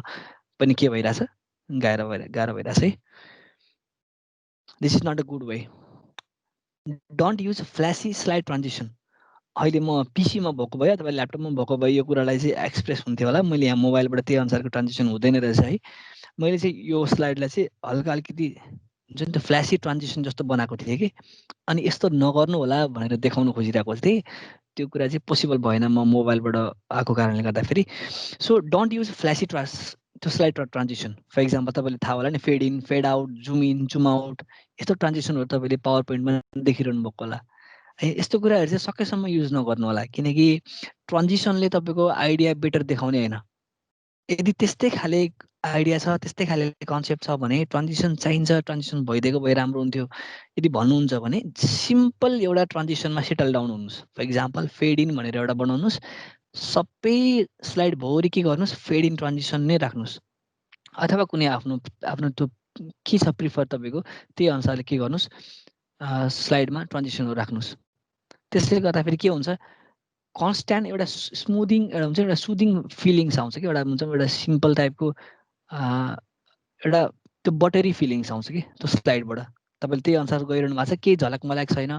पनि के भइरहेछ, गाह्रो भइरहेछ है। This is not a good way. Don't use flashy slide transition. अहिले म पिसीमा भएको भए अथवा ल्यापटपमा भएको भए यो कुरालाई चाहिँ एक्सप्रेस हुन्थ्यो होला। मैले यहाँ मोबाइलबाट त्यही अनुसारको ट्रान्जिसन हुँदैन रहेछ है। मैले चाहिँ यो स्लाइडलाई चाहिँ हल्का अलिकति जुन त्यो फ्ल्यासी ट्रान्जिसन जस्तो बनाएको थिएँ कि, अनि यस्तो नगर्नु होला भनेर देखाउन खोजिरहेको थिएँ। त्यो कुरा चाहिँ पोसिबल भएन म मोबाइलबाट आएको कारणले गर्दाखेरि। सो डोन्ट युज फ्ल्यासी त्यो स्लाइड ट्रान्जिसन। फर इक्जाम्पल तपाईँले थाहा होला नि, fade in, fade out, zoom in, zoom out, यस्तो ट्रान्जिसनहरू तपाईँले पावर पोइन्टमा देखिरहनु भएको होला। यस्तो कुराहरू चाहिँ सकेसम्म युज नगर्नु होला, किनकि ट्रान्जिसनले तपाईँको आइडिया बेटर देखाउने होइन। यदि त्यस्तै खाले आइडिया छ, त्यस्तै खाले कन्सेप्ट छ भने ट्रान्जिसन चाहिन्छ, ट्रान्जिसन भइदिएको भए राम्रो हुन्थ्यो। यदि भन्नुहुन्छ भने सिम्पल एउटा ट्रान्जिसनमा सेटल डाउन हुनुहोस्। फर इक्जाम्पल फेड इन भनेर एउटा बनाउनुहोस्, सबै स्लाइड भरि के गर्नुहोस्, फेड इन ट्रान्जिसन नै राख्नुहोस्, अथवा कुनै आफ्नो त्यो के छ प्रिफर तपाईँको, त्यही अनुसारले के गर्नुहोस्, स्लाइडमा ट्रान्जिसनहरू राख्नुहोस्। त्यसले गर्दाखेरि के हुन्छ, कन्स्ट्यान्ट एउटा स्मुदिङ एउटा हुन्छ, एउटा सुदिङ फिलिङ्स आउँछ कि, एउटा हुन्छ एउटा सिम्पल टाइपको एउटा त्यो बटरी फिलिङ्स आउँछ कि त्यो स्लाइडबाट। तपाईँले त्यही अनुसार गरिरहनु भएको छ, केही झलक मलक छैन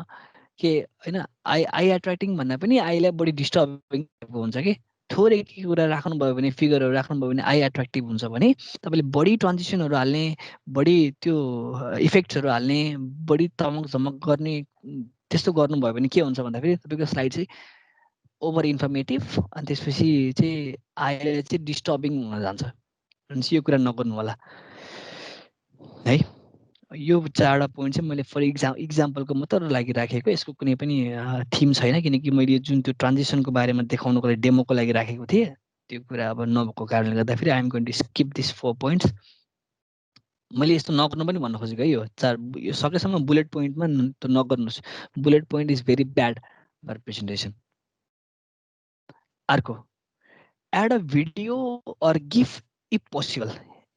के होइन। आई एट्र्याक्टिङ भन्दा पनि आईलाई बढी डिस्टर्बिङ हुन्छ कि थोरै के कुरा राख्नुभयो भने फिगरहरू राख्नुभयो भने आई एट्र्याक्टिभ हुन्छ भने तपाईँले बढी ट्रान्जिसनहरू हाल्ने बढी त्यो इफेक्ट्सहरू हाल्ने बढी तमक झमक गर्ने त्यस्तो गर्नुभयो भने के हुन्छ भन्दाखेरि तपाईँको स्लाइड चाहिँ ओभर इन्फर्मेटिभ अनि त्यसपछि चाहिँ आईलाई चाहिँ डिस्टर्बिङ हुन जान्छ। भनेपछि यो कुरा नगर्नु होला है। यो 4वटा पोइन्ट चाहिँ मैले फर इक्जाम्पलको मात्र लागि राखेको, यसको कुनै पनि थिम छैन किनकि मैले जुन त्यो ट्रान्जिसनको बारेमा देखाउनको लागि डेमोको लागि राखेको थिएँ त्यो कुरा अब नभएको कारणले गर्दाखेरि I am going to skip this 4 points. मैले यस्तो नगर्नु पनि भन्न खोजेको है, यो सकेसम्म बुलेट पोइन्टमा त नगर्नुहोस्, bullet point is very bad for presentation. अर्को add a video or gif if possible,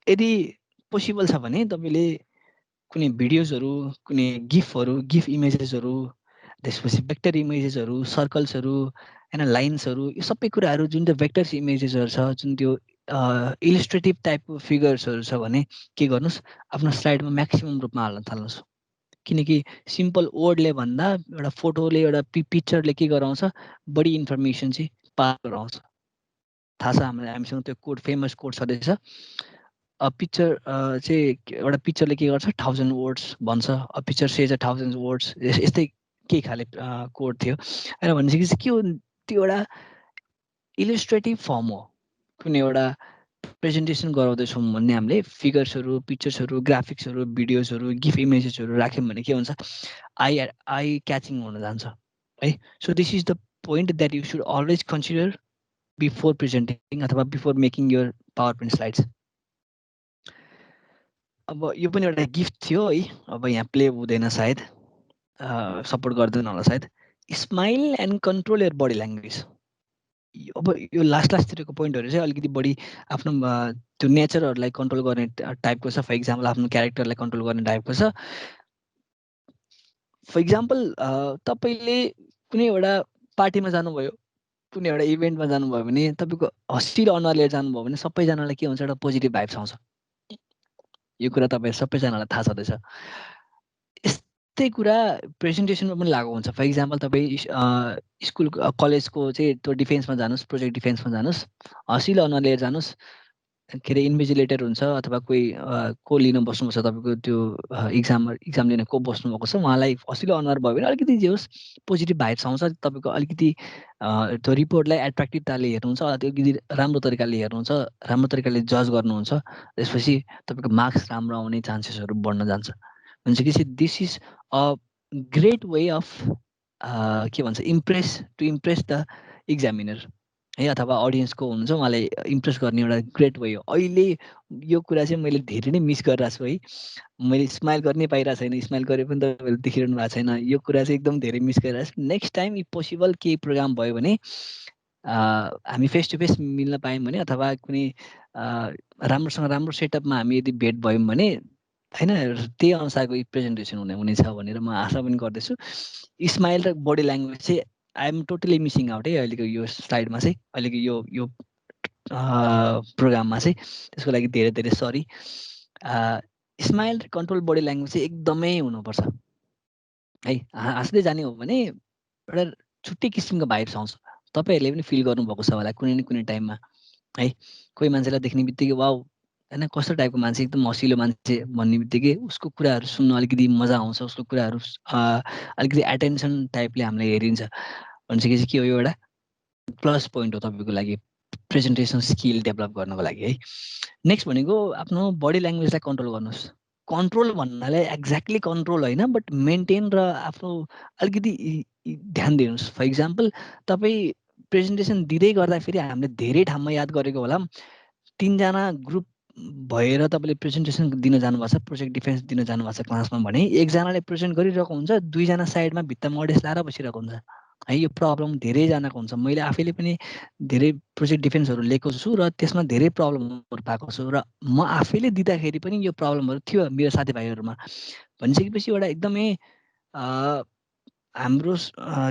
यदि पोसिबल छ भने तपाईँले कुनै भिडियोजहरू कुनै गिफ इमेजेसहरू त्यसपछि भेक्टर इमेजेसहरू सर्कल्सहरू होइन लाइन्सहरू यो सबै कुराहरू जुन चाहिँ भेक्टर्स इमेजेसहरू छ जुन त्यो इलिस्ट्रेटिभ टाइपको फिगर्सहरू छ भने के गर्नुहोस् आफ्नो स्लाइडमा म्याक्सिमम् रूपमा हाल्न थाल्नुहोस्। किनकि सिम्पल वर्डले भन्दा एउटा फोटोले एउटा पिक्चरले के गराउँछ बढी इन्फर्मेसन चाहिँ पार गराउँछ। थाहा छ हामीसँग त्यो कोड फेमस कोड छँदैछ पिक्चर चाहिँ एउटा पिक्चरले के गर्छ 1000 वर्ड्स भन्छ, पिक्चर सेज 1000 वर्ड्स, यस्तै केही खाले कोड थियो होइन। भनेपछि चाहिँ के हो त्यो एउटा इलिस्ट्रेटिभ फर्म हो। कुनै एउटा प्रेजेन्टेसन गराउँदैछौँ भन्ने हामीले फिगर्सहरू पिक्चर्सहरू ग्राफिक्सहरू भिडियोजहरू गिफ इमेजेसहरू राख्यौँ भने के हुन्छ आई क्याचिङ हुन जान्छ है। So this is the point that you should always consider before presenting अथवा before making your power point slides. अब यो पनि एउटा गिफ्ट थियो है, अब यहाँ प्ले हुँदैन सायद, सपोर्ट गर्दैन होला सायद। Smile and control your body language. अब यो लास्टतिरको पोइन्टहरू चाहिँ अलिकति बढी आफ्नो त्यो नेचरहरूलाई कन्ट्रोल गर्ने टाइपको छ। फर इक्जाम्पल आफ्नो क्यारेक्टरलाई कन्ट्रोल गर्ने टाइपको छ। फर इक्जाम्पल तपाईँले कुनै एउटा पार्टीमा जानुभयो कुनै एउटा इभेन्टमा जानुभयो भने तपाईँको हँसिलो अनुहार लिएर जानुभयो भने सबैजनालाई के हुन्छ एउटा पोजिटिभ भाइब्स आउँछ। यो कुरा तपाईँ सबैजनालाई थाहा छँदैछ। यस्तै कुरा प्रेजेन्टेसनमा पनि लागु हुन्छ। फर इक्जाम्पल तपाईँ स्कुल कलेजको चाहिँ त्यो डिफेन्समा जानुहोस्, प्रोजेक्ट डिफेन्समा जानुहोस्, हँसिलो अनुहार लिएर जानुहोस्। के अरे इन्भिजिलेटर हुन्छ अथवा कोही को लिन बस्नुभएको छ तपाईँको त्यो इक्जाम लिन को बस्नुभएको छ उहाँलाई हँसिलो अनुहार भयो भने अलिकति जे होस् पोजिटिभ भाइब्स आउँछ। तपाईँको अलिकति त्यो रिपोर्टलाई एट्र्याक्टिभताले हेर्नुहुन्छ, त्यो अलिकति राम्रो तरिकाले हेर्नुहुन्छ, राम्रो तरिकाले जज गर्नुहुन्छ, त्यसपछि तपाईँको मार्क्स राम्रो आउने चान्सेसहरू बढ्न जान्छ। भनेपछि कि this is a great way of के भन्छ टु इम्प्रेस द इक्जामिनर है अथवा अडियन्सको हुन्छ उहाँलाई इम्प्रेस गर्ने एउटा ग्रेट वे हो। अहिले यो कुरा चाहिँ मैले धेरै नै मिस गरिरहेको छु है। मैले स्माइल गर्नै पाइरहेको छैन, स्माइल गरे पनि तपाईँहरूले देखिरहनु भएको छैन। यो कुरा चाहिँ एकदम धेरै मिस गरिरहेको छु। नेक्स्ट टाइम इफ पोसिबल केही प्रोग्राम भयो भने हामी फेस टु फेस मिल्न पायौँ भने अथवा कुनै राम्रोसँग राम्रो सेटअपमा हामी यदि भेट भयौँ भने होइन त्यही अनुसारको प्रेजेन्टेसन हुनेछ भनेर म आशा पनि गर्दैछु। स्माइल र बडी ल्याङ्ग्वेज चाहिँ I am totally missing out है अहिलेको यो स्लाइडमा चाहिँ, अहिलेको यो प्रोग्राममा चाहिँ। त्यसको लागि धेरै धेरै सरी। स्माइल र कन्ट्रोल बडी ल्याङ्ग्वेज चाहिँ एकदमै हुनुपर्छ है। हाँस्दै जाने हो भने एउटा छुट्टै किसिमको भाइब्स आउँछ। तपाईँहरूले पनि फिल गर्नुभएको छ होला कुनै न कुनै टाइममा है। कोही मान्छेलाई देख्ने बित्तिकै वाउ होइन कस्तो टाइपको मान्छे एकदम हँसिलो मान्छे भन्ने बित्तिकै उसको कुराहरू सुन्न अलिकति मजा आउँछ, उसको कुराहरू अलिकति एटेन्सन टाइपले हामीलाई हेरिन्छ। भनेपछि चाहिँ के हो यो एउटा प्लस पोइन्ट हो तपाईँको लागि प्रेजेन्टेसन स्किल डेभलप गर्नको लागि है। नेक्स्ट भनेको आफ्नो बडी ल्याङ्ग्वेजलाई कन्ट्रोल गर्नुहोस्। कन्ट्रोल भन्नाले एक्ज्याक्टली कन्ट्रोल होइन बट मेन्टेन र आफ्नो अलिकति ध्यान दिनुहोस्। फर इक्जाम्पल तपाईँ प्रेजेन्टेसन दिँदै गर्दाखेरि हामीले धेरै ठाउँमा याद गरेको होला 3 जना ग्रुप भएर तपाईँले प्रेजेन्टेसन दिन जानुभएको छ, प्रोजेक्ट डिफेन्स दिन जानुभएको छ क्लासमा भने एकजनाले प्रेजेन्ट गरिरहेको हुन्छ, 2 जना साइडमा भित्तामा अडियन्स लाएर बसिरहेको हुन्छ है। यो प्रब्लम धेरैजनाको हुन्छ। मैले आफैले पनि धेरै प्रोजेक्ट डिफेन्सहरू लिएको छु र त्यसमा धेरै प्रब्लमहरू पाएको छु र म आफैले दिँदाखेरि पनि यो प्रब्लमहरू थियो मेरो साथीभाइहरूमा। भनिसकेपछि एउटा एकदमै हाम्रो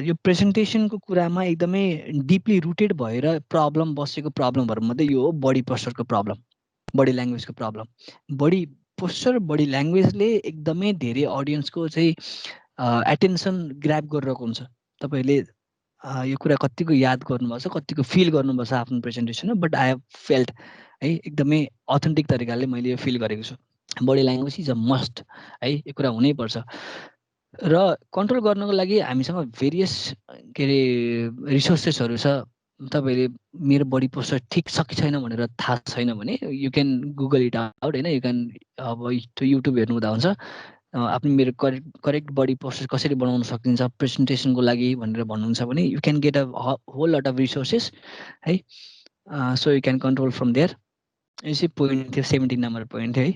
यो प्रेजेन्टेसनको कुरामा एकदमै डिपली रुटेड भएर प्रब्लम बसेको प्रब्लमहरूमध्ये यो हो बडी पोस्चरको प्रब्लम, बडी ल्याङ्ग्वेजको प्रब्लम। बडी पोस्चर बडी ल्याङ्ग्वेजले एकदमै धेरै अडियन्सको चाहिँ एटेन्सन ग्र्याब गरिरहेको हुन्छ। तपाईँहरूले यो कुरा कतिको याद गर्नुभएको छ, कतिको फिल गर्नुभएको छ आफ्नो प्रेजेन्टेसनमा, बट आई हेभ फेल्ट है, एकदमै अथेन्टिक तरिकाले मैले यो फिल गरेको छु। Body language is a must है, यो कुरा हुनैपर्छ। र कन्ट्रोल गर्नको लागि हामीसँग भेरियस के अरे रिसोर्सेसहरू छ। तपाईँहरूले मेरो बडी पोस्चर ठिक छ कि छैन भनेर थाहा छैन भने you can Google it out होइन, यु क्यान अब युट्युब हेर्नु हुँदा हुन्छ, आफ्नो मेरो करेक्ट बडी पोस्चर कसरी बनाउन सकिन्छ प्रेजेन्टेसनको लागि भनेर भन्नुहुन्छ भने you can get a whole lot of resources है। So you can control from there. यो चाहिँ पोइन्ट थियो, 17 नम्बर पोइन्ट है।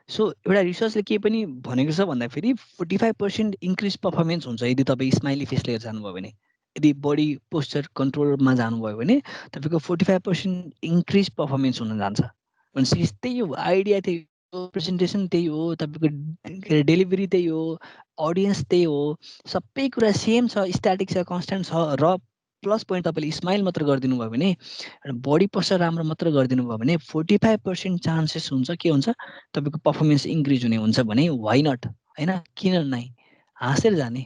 सो एउटा रिसर्चले के पनि भनेको छ भन्दाखेरि 45% इन्क्रिज पर्फर्मेन्स हुन्छ यदि तपाईँ स्माइली फेस लिएर जानुभयो भने। यदि बडी पोस्चर कन्ट्रोलमा जानुभयो भने तपाईँको 45% इन्क्रिज पर्फर्मेन्स हुन जान्छ। भनेपछि त्यही हो, आइडिया त्यही हो, प्रेजेन्टेसन त्यही हो, तपाईँको डेलिभरी त्यही हो, अडियन्स त्यही हो, सबै कुरा सेम छ, स्ट्याटिक छ, कन्स्ट्यान्ट छ। र प्लस पोइन्ट तपाईँले स्माइल मात्र गरिदिनु भयो भने, बडी पोस्चर राम्रो मात्र गरिदिनु भयो भने 45% चान्सेस हुन्छ के हुन्छ तपाईँको पर्फर्मेन्स इन्क्रिज हुने हुन्छ भने वाइ नट होइन, किन नै हाँसेर जाने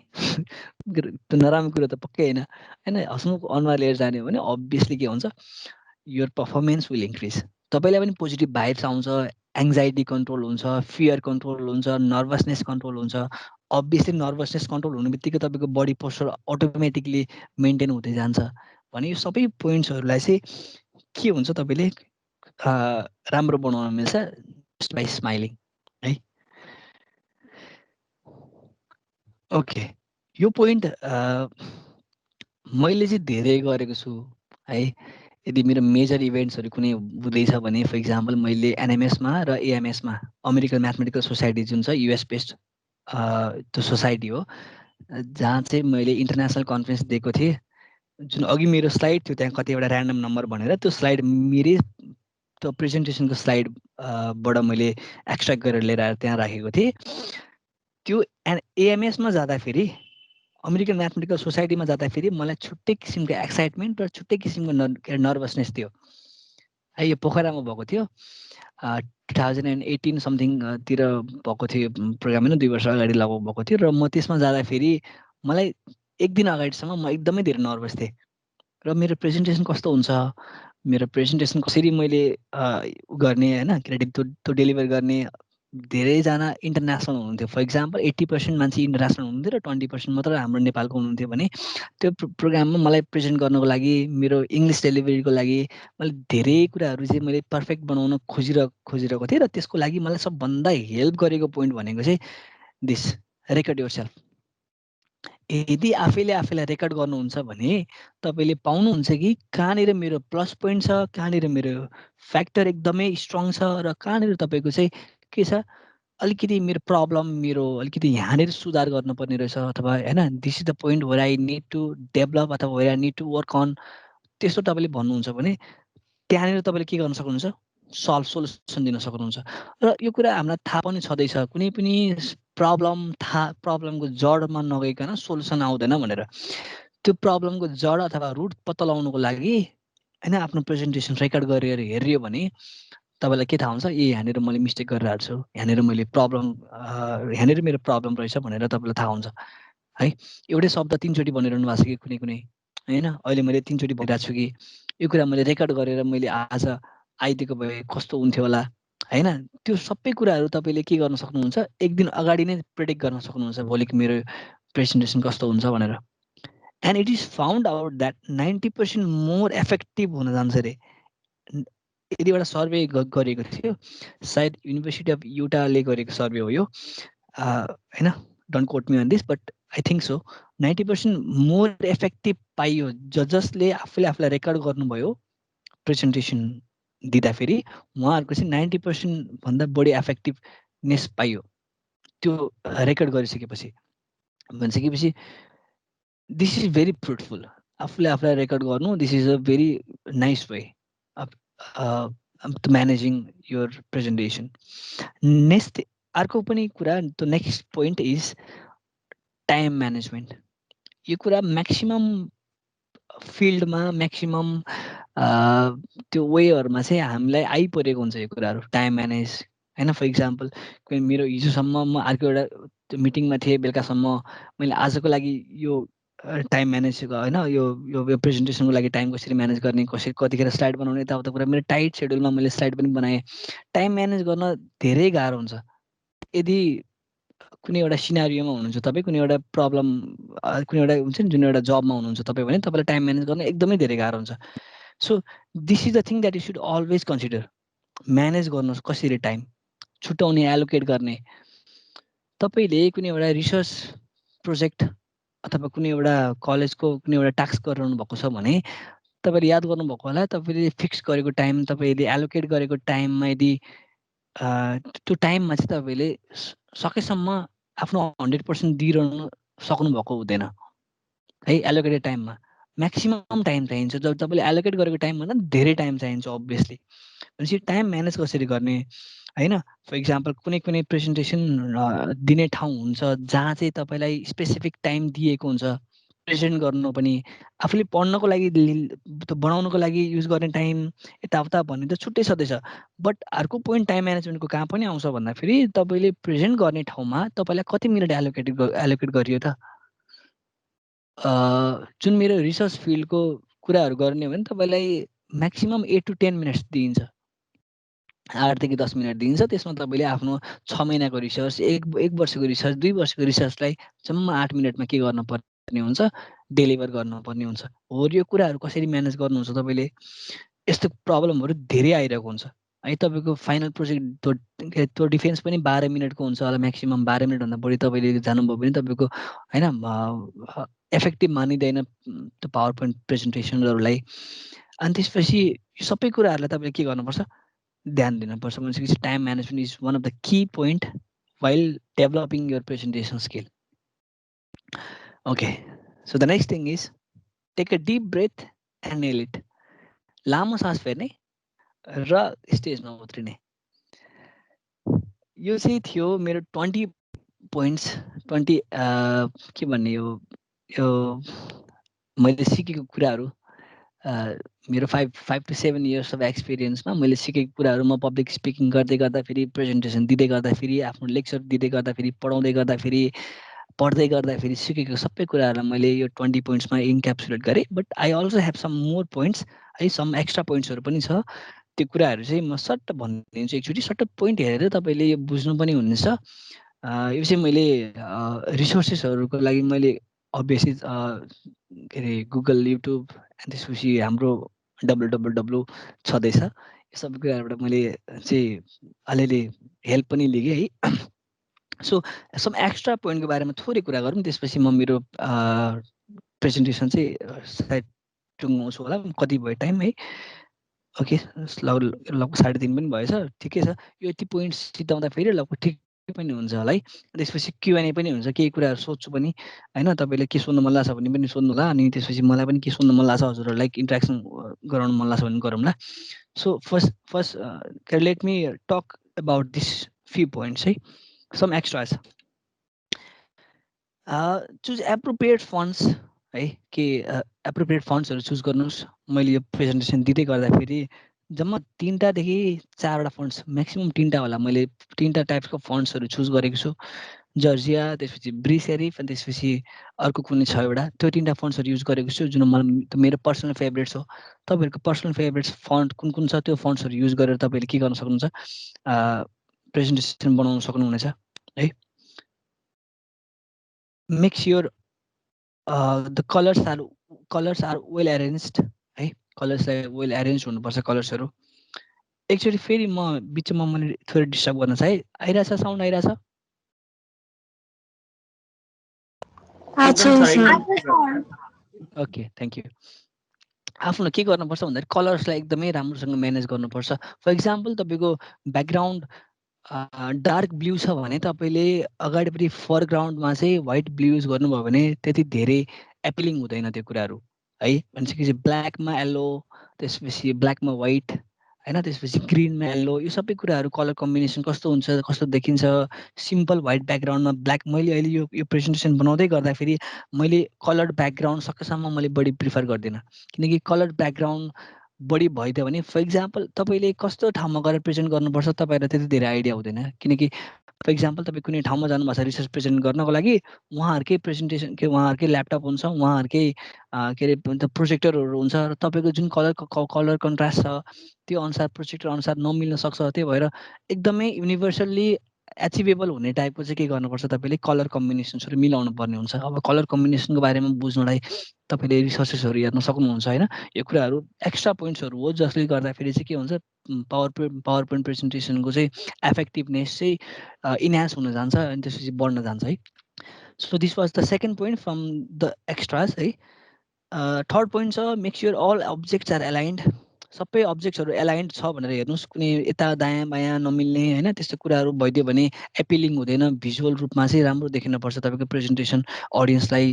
त्यो नराम्रो कुरो त पक्कै होइन होइन, हँस्मुख अनुहार लिएर जाने हो भने अभियसली के हुन्छ, योर पर्फर्मेन्स विल इन्क्रिज। तपाईँलाई पनि पोजिटिभ भाइब्स आउँछ, एङ्जाइटी कन्ट्रोल हुन्छ, फियर कन्ट्रोल हुन्छ, नर्भसनेस कन्ट्रोल हुन्छ। अभियसली नर्भसनेस कन्ट्रोल हुने बित्तिकै तपाईँको बडी पोस्चर अटोमेटिकली मेन्टेन हुँदै जान्छ। भने यो सबै पोइन्ट्सहरूलाई चाहिँ के हुन्छ तपाईँले राम्रो बनाउन मिल्छ जस्ट बाई स्माइलिङ है। ओके, यो पोइन्ट मैले चाहिँ धेरै गरेको छु है। यदि मेरो मेजर इभेन्ट्सहरू कुनै हुँदैछ भने, फर इक्जाम्पल मैले एनएमएसमा र एएमएसमा, अमेरिकन म्याथमेटिकल सोसाइटी जुन छ युएस बेस्ड त्यो सोसाइटी हो, जहाँ चाहिँ मैले इन्टरनेसनल कन्फरेन्स दिएको थिएँ। जुन अघि मेरो स्लाइड थियो त्यहाँ कतिवटा ऱ्यान्डम नम्बर भनेर, त्यो स्लाइड मेरै त्यो प्रेजेन्टेसनको स्लाइडबाट मैले एक्सट्र्याक्ट गरेर लिएर आएर त्यहाँ राखेको थिएँ। त्यो एएमएसमा जाँदाखेरि, अमेरिकन म्याथमेटिकल सोसाइटीमा जाँदाखेरि मलाई छुट्टै किसिमको एक्साइटमेन्ट र छुट्टै किसिमको नर्भसनेस थियो है। यो पोखरामा भएको थियो, 2018 समथिङतिर भएको थियो प्रोग्राम होइन, 2 वर्ष अगाडि लगभग भएको थियो। र म त्यसमा जाँदाखेरि मलाई एक दिन अगाडिसम्म म एकदमै धेरै नर्भस थिएँ। र मेरो प्रेजेन्टेसन कस्तो हुन्छ, मेरो प्रेजेन्टेसन कसरी मैले गर्ने होइन, क्रेडिट त्यो डेलिभर गर्ने। धेरैजना इन्टरनेसनल हुनुहुन्थ्यो। फर इक्जाम्पल 80% मान्छे इन्टरनेसनल हुनुहुन्थ्यो र 20% मात्र हाम्रो नेपालको हुनुहुन्थ्यो भने त्यो प्रोग्राममा मलाई प्रेजेन्ट गर्नको लागि, मेरो इङ्ग्लिस डेलिभरीको लागि मैले धेरै कुराहरू चाहिँ मैले पर्फेक्ट बनाउन खोजिरहेको थिएँ। र त्यसको लागि मलाई सबभन्दा हेल्प गरेको पोइन्ट भनेको चाहिँ दिस, रेकर्ड योरसेल्फ। यदि आफैलाई रेकर्ड गर्नुहुन्छ भने तपाईँले पाउनुहुन्छ कि कहाँनिर मेरो प्लस पोइन्ट छ, कहाँनिर मेरो फ्याक्टर एकदमै स्ट्रङ छ, र कहाँनिर तपाईँको चाहिँ के छ, अलिकति मेरो प्रब्लम, मेरो अलिकति यहाँनिर सुधार गर्नुपर्ने रहेछ, अथवा होइन this is the point where I need to develop अथवा where I need to work on, त्यस्तो तपाईँले भन्नुहुन्छ भने त्यहाँनिर तपाईँले के गर्न सक्नुहुन्छ, सोल्युसन दिन सक्नुहुन्छ। र यो कुरा हामीलाई थाहा पनि छँदैछ, कुनै पनि प्रब्लमको जडमा नगइकन सोल्युसन आउँदैन भनेर। त्यो प्रब्लमको जड अथवा रुट पत्ता लगाउनुको लागि होइन आफ्नो प्रेजेन्टेसन रेकर्ड गरेर हेऱ्यो भने तपाईँलाई के थाहा हुन्छ, यहाँनिर मैले मिस्टेक गरिरहेको छु, यहाँनिर यहाँनिर मेरो प्रब्लम रहेछ भनेर तपाईँलाई थाहा हुन्छ है। एउटै शब्द 3 चोटि भनिरहनु भएको छ कि कुनै होइन, अहिले मैले 3 चोटि भनिरहेको छु कि यो कुरा मैले रेकर्ड गरेर मैले आज आइदिएको भए कस्तो हुन्थ्यो होला होइन। त्यो सबै कुराहरू तपाईँले के गर्न सक्नुहुन्छ, एक दिन अगाडि नै प्रेडिक्ट गर्न सक्नुहुन्छ भोलिको मेरो प्रेजेन्टेसन कस्तो हुन्छ भनेर। And it is found out that 90% more effective हुन जान्छ अरे। यदि एउटा सर्वे गरेको थियो, सायद युनिभर्सिटी अफ युटाले गरेको सर्वे हो यो होइन, don't quote me on this, but I think so. 90% more effective पाइयो जसले आफूलाई रेकर्ड गर्नुभयो प्रेजेन्टेसन दिँदाखेरि, उहाँहरूको चाहिँ 90% भन्दा बढी इफेक्टिभनेस पाइयो त्यो रेकर्ड गरिसकेपछि। भनिसकेपछि दिस इज भेरी फ्रुटफुल। आफूलाई रेकर्ड गर्नु, this is a very nice way of managing your presentation. Next अर्को पनि कुरा, त्यो next point is time management. यो कुरा म्याक्सिमम फिल्डमा म्याक्सिमम त्यो वेहरूमा चाहिँ हामीलाई आइपरेको हुन्छ यो कुराहरू टाइम म्यानेज हैन। फर इक्जाम्पल मेरो हिजोसम्म म अर्को एउटा मिटिङमा थिएँ, बेलुकासम्म मैले आजको लागि यो टाइम म्यानेज हैन, यो प्रेजेन्टेसनको लागि टाइम कसरी म्यानेज गर्ने, कसरी कतिखेर स्लाइड बनाउने, यताउता कुरा मेरो टाइट सेड्युलमा मैले स्लाइड पनि बनाएँ। टाइम म्यानेज गर्न धेरै गाह्रो हुन्छ। यदि कुनै एउटा सिनारियोमा हुनुहुन्छ तपाईँ, कुनै एउटा प्रब्लम कुनै एउटा हुन्छ नि, जुन एउटा जबमा हुनुहुन्छ तपाईँ भने तपाईँलाई टाइम म्यानेज गर्न एकदमै धेरै गाह्रो हुन्छ। So this is the thing that you should always consider. Manage गर्नुहोस् कसरी टाइम छुट्याउने, एलोकेट गर्ने। तपाईँले कुनै एउटा रिसर्च प्रोजेक्ट अथवा कुनै एउटा कलेजको कुनै एउटा टास्क गरिरहनु भएको छ भने तपाईँले याद गर्नुभएको होला, तपाईँले फिक्स गरेको टाइम, तपाईँले एलोकेट गरेको टाइममा यदि त्यो टाइममा चाहिँ तपाईँले सकेसम्म आफ्नो 100% दिइरहनु सक्नुभएको हुँदैन है। एलोकेटेड टाइममा म्याक्सिमम टाइम चाहिन्छ। जब तपाईँले एलोकेट गरेको टाइमभन्दा धेरै टाइम चाहिन्छ अभियसली। भनेपछि टाइम म्यानेज कसरी गर्ने हैन। फर इक्जाम्पल कुनै प्रेजेन्टेसन दिने ठाउँ हुन्छ जहाँ चाहिँ तपाईँलाई स्पेसिफिक टाइम दिएको हुन्छ प्रेजेन्ट गर्नु पनि, आफूले पढ्नको लागि बनाउनको लागि युज गर्ने टाइम यताउता भन्ने त छुट्टै छँदैछ। बट अर्को पोइन्ट टाइम म्यानेजमेन्टको कहाँ पनि आउँछ भन्दाखेरि तपाईँले प्रेजेन्ट गर्ने ठाउँमा तपाईँलाई कति मिनट एलोकेट गरियो त। जुन मेरो रिसर्च फिल्डको कुराहरू गर्ने हो भने तपाईँलाई म्याक्सिमम 8 to 10 मिनट्स दिइन्छ, 8 देखि 10 मिनट दिइन्छ। त्यसमा तपाईँले आफ्नो 6 महिनाको रिसर्च, एक वर्षको रिसर्च, 2 वर्षको रिसर्चलाई जम्मा 8 मिनटमा के गर्नुपर्ने हुन्छ, डेलिभर गर्नुपर्ने हुन्छ। हो यो कुराहरू कसरी म्यानेज गर्नुहुन्छ तपाईँले? यस्तो प्रब्लमहरू धेरै आइरहेको हुन्छ है। तपाईँको फाइनल प्रोजेक्ट त्यो डिफेन्स पनि 12 मिनटको हुन्छ होला, म्याक्सिमम 12 मिनटभन्दा बढी तपाईँले जानुभयो भने तपाईँको हैन इफेक्टिभ मानिँदैन त्यो पावर पोइन्ट प्रेजेन्टेसनहरूलाई। अनि त्यसपछि सबै कुराहरूलाई तपाईँले के गर्नुपर्छ, ध्यान दिनुपर्छ। भनेपछि time management is one of the key point while developing your presentation skill. Okay, so the next thing is take a deep breath and nail it. लामो सास फेर्ने र स्टेजमा उत्रिने। यो चाहिँ थियो मेरो 20 पोइन्ट्स, 20 के भन्ने यो मैले सिकेको कुराहरू। मेरो 5 to 7 years अफ एक्सपिरियन्समा मैले सिकेको कुराहरू म पब्लिक स्पिकिङ गर्दै गर्दाखेरि, प्रेजेन्टेसन दिँदै गर्दाखेरि, आफ्नो लेक्चर दिँदै गर्दाखेरि, पढाउँदै गर्दाखेरि, पढ्दै गर्दाखेरि सिकेको सबै कुराहरूलाई मैले यो 20 पोइन्ट्समा इन्क्याप्सुलेट गरेँ। But I also have some more points है, सम एक्स्ट्रा पोइन्ट्सहरू पनि छ। त्यो कुराहरू चाहिँ म सट्ट भनिदिन्छु एकचोटि। सट्ट पोइन्ट हेरेर तपाईँले यो बुझ्नु पनि हुनेछ। यो चाहिँ मैले रिसोर्सेसहरूको लागि मैले अभियसली के अरे गुगल, युट्युब अनि त्यसपछि हाम्रो www छँदैछ। यो सबै कुराहरूबाट मैले चाहिँ अलिअलि हेल्प पनि लिएँ है। सो सम एक्स्ट्रा पोइन्टको बारेमा थोरै कुरा गरौँ, त्यसपछि म मेरो प्रेजेन्टेसन चाहिँ सायद टुङ्गाउँछु होला। कति भयो टाइम है? ओके, लगभग 3:30 पनि भएछ, ठिकै छ। यो यति पोइन्ट्स सिद्धाउँदा फेरि लगभग ठिक पनि हुन्छ होला है। त्यसपछि Q&A पनि हुन्छ, केही कुराहरू सोध्छु पनि हैन। तपाईँले के सोध्नु मन लाग्छ भने पनि सोध्नु होला, अनि त्यसपछि मलाई पनि के सोध्नु मन लाग्छ, हजुरहरूलाई इन्ट्रेक्सन गराउनु मन लाग्छ भने गरौँला। So first let me talk about this few points है, some extras. Choose appropriate fonts है, के एप्रोप्रिएट फन्ड्सहरू चुज गर्नुहोस्। मैले यो प्रेजेन्टेसन दिँदै गर्दाखेरि जम्मा 3टादेखि 4वटा फन्ड्स, म्याक्सिमम 3टा होला। मैले 3टा टाइप्सको फन्ड्सहरू चुज गरेको छु। जर्जिया, त्यसपछि ब्रिसेरिफ, अनि त्यसपछि अर्को कुनै छ एउटा। त्यो 3टा फन्ड्सहरू युज गरेको छु, जुन मलाई मेरो पर्सनल फेभरेट्स हो। तपाईँहरूको पर्सनल फेभरेट्स फन्ड कुन कुन छ, त्यो फन्ड्सहरू युज गरेर तपाईँले के गर्न सक्नुहुन्छ, प्रेजेन्टेसन बनाउन सक्नुहुनेछ है। Make sure the colours are well arranged है। कलर्सलाई वेल एरेन्ज हुनुपर्छ कलर्सहरू। एकचोटि फेरि म बिचमा मैले थोरै डिस्टर्ब गर्न चाहेँ। आइरहेछ साउन्ड? आइरहेछ? Okay, thank you. आफ्नो के गर्नुपर्छ भन्दाखेरि कलर्सलाई एकदमै राम्रोसँग म्यानेज गर्नुपर्छ। फर इक्जाम्पल तपाईँको ब्याकग्राउन्ड डार्क ब्लू छ भने तपाईँले अगाडिपट्टि फरग्राउन्डमा चाहिँ व्हाइट ब्लू युज गर्नुभयो भने त्यति धेरै एपिलिङ हुँदैन त्यो कुराहरू है। भनेपछि ब्ल्याकमा येल्लो, त्यसपछि ब्ल्याकमा व्हाइट हैन, त्यसपछि ग्रिनमा येल्लो, यो सबै कुराहरू कलर कम्बिनेसन कस्तो हुन्छ, कस्तो देखिन्छ, सिम्पल व्हाइट ब्याकग्राउन्डमा ब्ल्याक। मैले अहिले यो प्रेजेन्टेसन बनाउँदै गर्दाखेरि मैले कलर्ड ब्याकग्राउन्ड सकेसम्म मैले बढी प्रिफर गर्दिनँ, किनकि कलर्ड ब्याकग्राउन्ड बढी भइदियो भने फर इक्जाम्पल तपाईँले कस्तो ठाउँमा गएर प्रेजेन्ट गर्नुपर्छ तपाईँहरूलाई त्यति धेरै आइडिया हुँदैन। किनकि फर इक्जाम्पल तपाईँ कुनै ठाउँमा जानुभएको छ रिसर्च प्रेजेन्ट गर्नको लागि, उहाँहरूकै प्रेजेन्टेसन के उहाँहरूकै ल्यापटप हुन्छ, उहाँहरूकै के अरे प्रोजेक्टरहरू हुन्छ र तपाईँको जुन कलर कन्ट्रास्ट छ त्यो अनुसार प्रोजेक्टर अनुसार नमिल्न सक्छ। त्यही भएर एकदमै युनिभर्सल्ली एचिभेबल हुने टाइपको चाहिँ के गर्नुपर्छ, तपाईँले कलर कम्बिनेसन्सहरू मिलाउनु पर्ने हुन्छ। अब कलर कम्बिनेसनको बारेमा बुझ्नलाई तपाईँले रिसोर्सेसहरू हेर्न सक्नुहुन्छ होइन। यो कुराहरू एक्स्ट्रा पोइन्ट्सहरू हो जसले गर्दाखेरि चाहिँ के हुन्छ, पावर पोइन्ट प्रेजेन्टेसनको चाहिँ एफेक्टिभनेस चाहिँ इन्हान्स हुन जान्छ अनि त्यसपछि बढ्न जान्छ है। So this was the second point from the extras है। थर्ड पोइन्ट छ make sure all objects are aligned. सबै अब्जेक्ट्सहरू एलाइन्ड छ भनेर हेर्नुहोस्, कुनै यता दायाँ बायाँ नमिल्ने होइन त्यस्तो कुराहरू भइदियो भने एपिलिङ हुँदैन। भिजुअल रूपमा चाहिँ राम्रो देखिनुपर्छ तपाईँको प्रेजेन्टेसन, अडियन्सलाई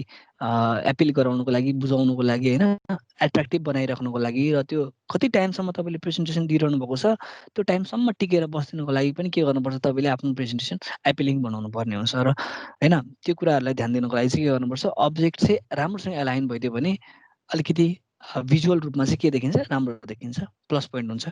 एपिल गराउनुको लागि, बुझाउनुको लागि होइन, एट्र्याक्टिभ बनाइराख्नुको लागि। र त्यो कति टाइमसम्म तपाईँले प्रेजेन्टेसन दिइरहनु भएको छ त्यो टाइमसम्म टिकेर बस्दिनुको लागि पनि के गर्नुपर्छ, तपाईँले आफ्नो प्रेजेन्टेसन एपिलिङ बनाउनु पर्ने हुन्छ। र होइन त्यो कुराहरूलाई ध्यान दिनुको लागि चाहिँ के गर्नुपर्छ, अब्जेक्ट चाहिँ राम्रोसँग एलाइन भइदियो भने अलिकति भिजुअल रूपमा चाहिँ के देखिन्छ, राम्रो देखिन्छ, प्लस पोइन्ट हुन्छ।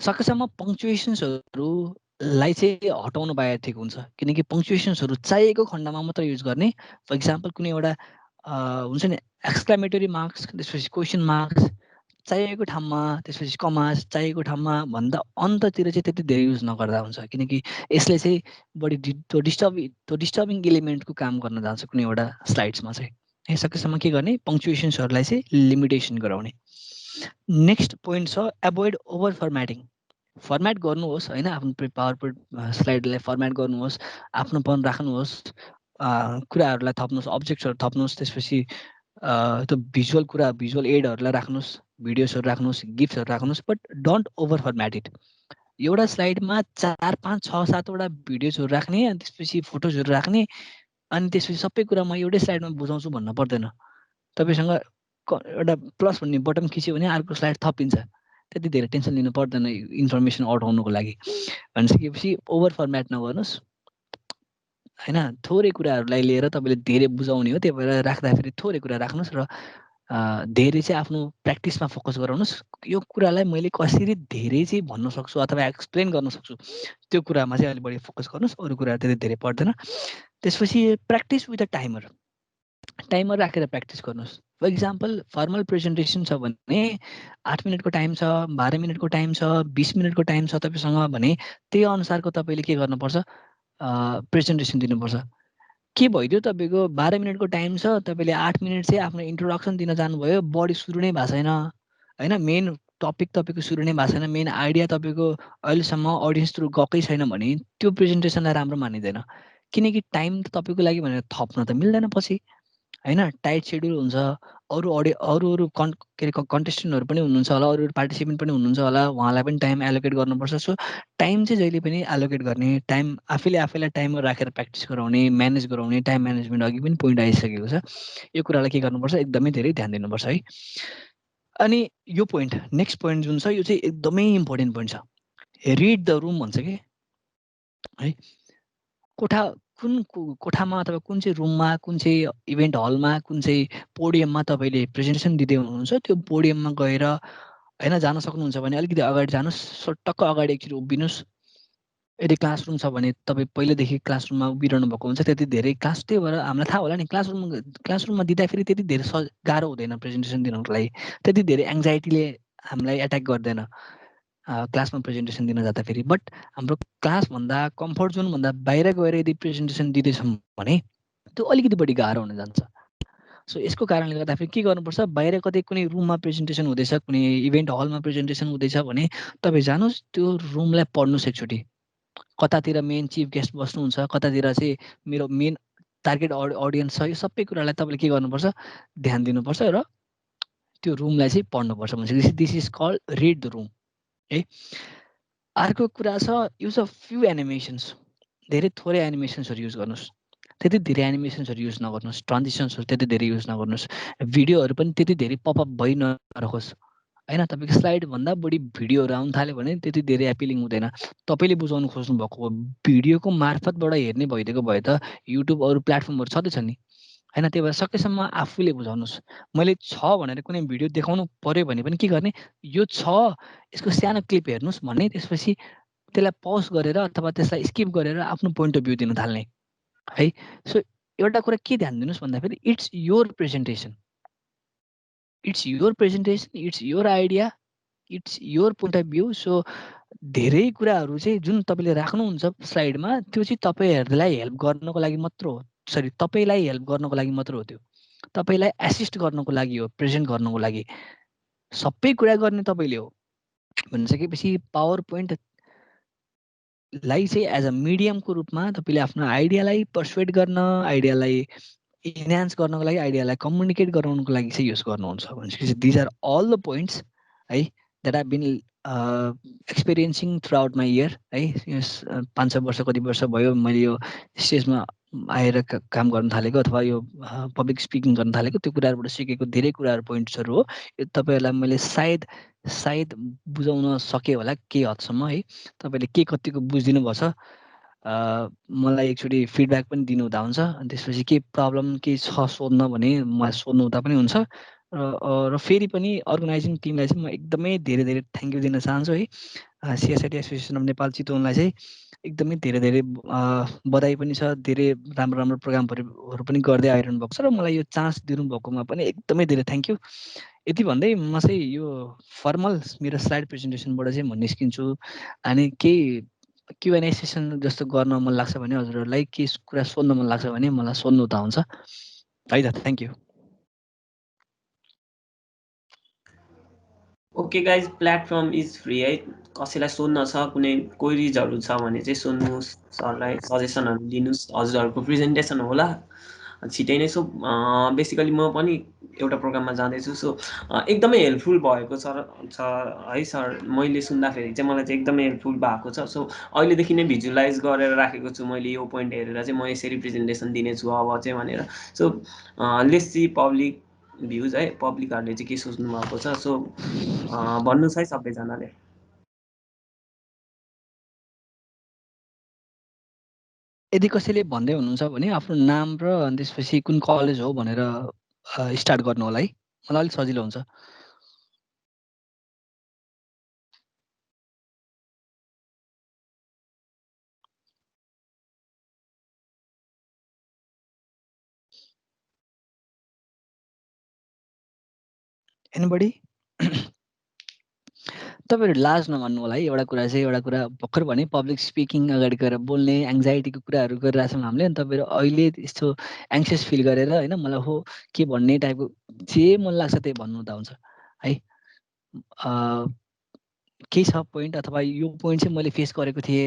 सकेसम्म पङ्क्चुएसन्सहरूलाई चाहिँ हटाउनु पाए ठिक हुन्छ, किनकि पङ्क्चुएसन्सहरू चाहिएको खण्डमा मात्र युज गर्ने। फर इक्जाम्पल कुनै एउटा हुन्छ नि एक्सक्लामेटरी मार्क्स, त्यसपछि क्वेसन मार्क्स चाहिएको ठाउँमा, त्यसपछि कमास चाहिएको ठाउँमा भन्दा अन्ततिर चाहिँ त्यति धेरै युज नगर्दा हुन्छ, किनकि यसले चाहिँ बढी त्यो डिस्टर्बिङ एलिमेन्टको काम गर्न जान्छ कुनै एउटा स्लाइड्समा चाहिँ। सकेसम्म के गर्ने, पङ्क्चुएसन्सहरूलाई चाहिँ लिमिटेसन गराउने। नेक्स्ट पोइन्ट छ एभोइड ओभर फर्म्याटिङ। फर्म्याट गर्नुहोस् होइन, आफ्नो पावर पोइन्ट स्लाइडलाई फर्म्याट गर्नुहोस्, आफ्नोपन राख्नुहोस्, कुराहरूलाई थप्नुहोस्, अब्जेक्ट्सहरू थप्नुहोस्, त्यसपछि त्यो भिजुअल कुरा, भिजुअल एडहरूलाई राख्नुहोस्, भिडियोजहरू राख्नुहोस्, गिफ्टहरू राख्नुहोस्, but don't over format it. एउटा स्लाइडमा 4, 5, 6, 7वटा भिडियोजहरू राख्ने अनि त्यसपछि फोटोजहरू राख्ने अनि त्यसपछि सबै कुरा म एउटै स्लाइडमा बुझाउँछु भन्न पर्दैन। तपाईँसँग एउटा प्लस भन्ने बटन खिच्यो भने अर्को स्लाइड थपिन्छ, त्यति धेरै टेन्सन लिनु पर्दैन इन्फर्मेसन अटाउनुको लागि। भनिसकेपछि ओभर फर्म्याट नगर्नुहोस् होइन, थोरै कुराहरूलाई लिएर तपाईँले धेरै बुझाउने हो, त्यही भएर राख्दाखेरि थोरै कुरा राख्नुहोस् र धेरै चाहिँ आफ्नो प्र्याक्टिसमा फोकस गराउनुहोस्। यो कुरालाई मैले कसरी धेरै चाहिँ भन्न सक्छु अथवा एक्सप्लेन गर्न सक्छु त्यो कुरामा चाहिँ अलिक बढी फोकस गर्नुहोस्, अरू कुराहरू त्यति धेरै पर्दैन। त्यसपछि practice with a timer, timer राखेर प्र्याक्टिस गर्नुहोस्। फर इक्जाम्पल फर्मल प्रेजेन्टेसन छ भने 8 मिनटको टाइम छ, 12 मिनटको टाइम छ, 20 मिनटको टाइम छ तपाईँसँग भने त्यही अनुसारको तपाईँले के गर्नुपर्छ, प्रेजेन्टेसन दिनुपर्छ। के भइदियो तपाईँको 12 मिनटको टाइम छ, तपाईँले 8 मिनट चाहिँ आफ्नो इन्ट्रोडक्सन दिन जानुभयो, बढी सुरु नै भएको छैन होइन, मेन टपिक तपाईँको सुरु नै भएको छैन, मेन आइडिया तपाईँको अहिलेसम्म अडियन्स थ्रु गएकै छैन भने त्यो प्रेजेन्टेसनलाई राम्रो मानिँदैन। किनकि टाइम त तपाईँको लागि भनेर थप्न त मिल्दैन पछि होइन, टाइट सेड्युल हुन्छ। अरू के अरे कन्टेस्टेन्टहरू पनि हुनुहुन्छ होला, अरू पार्टिसिपेन्ट पनि हुनुहुन्छ होला, उहाँलाई पनि टाइम एलोकेट गर्नुपर्छ। सो टाइम चाहिँ जहिले पनि एलोकेट गर्ने, टाइम आफैलाई टाइमर राखेर प्र्याक्टिस गराउने, म्यानेज गराउने, टाइम म्यानेजमेन्ट अघि पनि पोइन्ट आइसकेको छ। यो कुरालाई के गर्नुपर्छ, एकदमै धेरै ध्यान दिनुपर्छ है। अनि यो पोइन्ट, नेक्स्ट पोइन्ट जुन छ यो चाहिँ एकदमै इम्पोर्टेन्ट पोइन्ट छ, रिड द रुम भन्छ कि है। कुन कोठामा अथवा कुन चाहिँ रुममा, कुन चाहिँ इभेन्ट हलमा, कुन चाहिँ पोडियममा तपाईँले प्रेजेन्टेसन दिँदै हुनुहुन्छ त्यो पोडियममा गएर होइन जान सक्नुहुन्छ भने अलिकति अगाडि जानुहोस्, टक्क अगाडि एकचोटि उभिनुहोस्। यदि क्लासरुम छ भने तपाईँ पहिलेदेखि क्लासरुममा उभिरहनु भएको हुन्छ, त्यति धेरै त्यही भएर हामीलाई थाहा होला नि क्लासरुममा दिँदाखेरि त्यति धेरै गाह्रो हुँदैन प्रेजेन्टेसन दिनुको लागि, त्यति धेरै एङ्जाइटीले हामीलाई एट्याक गर्दैन क्लासमा प्रेजेन्टेसन दिन जाँदाखेरि। बट हाम्रो क्लासभन्दा कम्फर्ट जोनभन्दा बाहिर गएर यदि प्रेजेन्टेसन दिँदैछौँ भने त्यो अलिकति बढी गाह्रो हुन जान्छ। सो यसको कारणले गर्दाखेरि के गर्नुपर्छ, बाहिर कतै कुनै रुममा प्रेजेन्टेसन हुँदैछ, कुनै इभेन्ट हलमा प्रेजेन्टेसन हुँदैछ भने तपाईँ जानुहोस् त्यो रुमलाई पढ्नुहोस् एकचोटि, कतातिर मेन चिफ गेस्ट बस्नुहुन्छ, कतातिर चाहिँ मेरो मेन टार्गेट अडियन्स छ, यो सबै कुरालाई तपाईँले के गर्नुपर्छ, ध्यान दिनुपर्छ र त्यो रुमलाई चाहिँ पढ्नुपर्छ। भनेपछि this is called read the room है। अर्को कुरा छ युज अफ फ्यु एनिमेसन्स, धेरै थोरै एनिमेसन्सहरू युज गर्नुहोस्, त्यति धेरै एनिमेसन्सहरू युज नगर्नुहोस्, ट्रान्जिसन्सहरू त्यति धेरै युज नगर्नुहोस्, भिडियोहरू पनि त्यति धेरै पपअप भइ नरहोस् हैन तपाईको स्लाइड भन्दा बढी भिडियोहरु आउन थाल्यो भने त्यति धेरै एपिलिङ हुँदैन तपाईले बुझाउन खोज्नु भएको भिडियोको मार्फतबाट हेर्ने भइदिएको भए त युट्युब अरु प्लेटफर्महरु छँदै छ नि हैन त्यही भएर सकेसम्म आफूले बुझाउनुस् मैले छ भनेर कुनै भिडियो देखाउनु पर्यो भने पनि के गर्ने यो छ यसको सानो क्लिप हेर्नुस् भन्ने त्यसपछि त्यसलाई पज गरेर अथवा त्यसलाई स्किप गरेर आफ्नो पोइन्ट अफ भ्यू दिन थाल्ने है सो एउटा कुरा के ध्यान दिनुस् भन्दाखेरि it's your presentation it's your idea it's your point of view so धेरै कुराहरु चाहिँ जुन तपाईले राख्नुहुन्छ स्लाइडमा त्यो चाहिँ तपाईहरुलाई हेल्प गर्नको लागि मात्र हो सरी तपाईलाई हेल्प गर्नको लागि मात्र हो त्यो तपाईलाई एसिस्ट गर्नको लागि हो प्रेजेन्ट गर्नको लागि सबै कुरा गर्ने तपाईले हो भनिसकेपछि पावर पोइन्ट लाई चाहिँ एज अ मिडियमको रूपमा तपाईले आफ्नो आइडियालाई पर्सुएट गर्न आइडियालाई इन्हान्स गर्नको लागि आइडियालाई कम्युनिकेट गराउनको लागि चाहिँ युज गर्नुहुन्छ भनेपछि these are all the points है that I been experiencing throughout my year है यस 5-6 वर्ष कति वर्ष भयो मैले यो स्टेजमा आएर काम गर्न थालेको अथवा यो पब्लिक स्पिकिङ गर्न थालेको त्यो कुराहरुबाट सिकेको धेरै कुराहरु पोइन्ट्सहरु हो यो तपाईहरुलाई मैले सायद बुझाउन सके होला के हदसम्म है तपाईले के कतिको बुझिदिनु भछ मलाई एकचोटी फिडब्याक पनि दिनु हुँदा हुन्छ अनि त्यसपछि के प्रब्लम के छ सोध्न भने मलाई सोध्नु हुँदा पनि हुन्छ र फेरि पनि अर्गनाइजिङ टिमलाई चाहिँ म एकदमै धेरै धेरै थ्यांक यू दिन चाहन्छु है सीएसआईटी एसोसिएसन अफ नेपाल चितवनलाई चाहिँ एकदमै धेरै धेरै बधाई पनि छ धेरै राम्रो राम्रो प्रोग्रामहरु पनि गर्दै आइरहनु भएको छ र मलाई यो चान्स दिनु भएकोमा पनि एकदमै धेरै थ्यांक यू यति भन्दै म चाहिँ यो फर्मल मेरो स्लाइड प्रेजेन्टेसनबाट चाहिँ म निस्किन्छु अनि केही Q&A सेसन जस्तो गर्न मन लाग्छ भने हजुरहरुलाई के कुरा सोध्न मन लाग्छ भने मलाई सोध्नु त हुन्छ है त thank you okay guys platform is free है कसैलाई सोध्न छ कुनै क्वेरीजहरु छ भने चाहिँ सोध्नुस् सरलाई सजेसनहरु दिनुस् हजुरहरुको प्रेजेन्टेसन होला छिटै नै सो बेसिकली म पनि एउटा प्रोग्राममा जाँदैछु सो एकदमै हेल्पफुल भएको छ है सर मैले सुन्दाखेरि चाहिँ मलाई चाहिँ एकदमै हेल्पफुल भएको छ सो अहिलेदेखि नै भिजुअलाइज गरेर राखेको छु मैले यो पोइन्ट हेरेर चाहिँ म यसरी प्रेजेन्टेसन दिनेछु अब चाहिँ भनेर so let's see public views है पब्लिकहरुले चाहिँ के सोच्नु भएको छ सो भन्नुस् है सबैजनाले यदि कसैले भन्दै हुनुहुन्छ भने आफ्नो नाम र अनि त्यसपछि कुन कलेज हो भनेर स्टार्ट गर्नु होला है मलाई अलि सजिलो हुन्छ एनीबडी तपाईहरु लाज नमान्नु होला है एउटा कुरा भर्खर भने पब्लिक स्पिकिङ अगाडि गएर बोल्ने एंजाइटीको कुराहरु गरिरहेछौं हामीले अनि तपाईहरु अहिले यस्तो एंक्सियस फिल गरेर हैन मलाई हो के भन्ने टाइपको जे मन लाग्छ त्यही भन्नु हुँदा हुन्छ है के छ पोइन्ट अथवा यो पोइन्ट चाहिँ मैले फेस गरेको थिए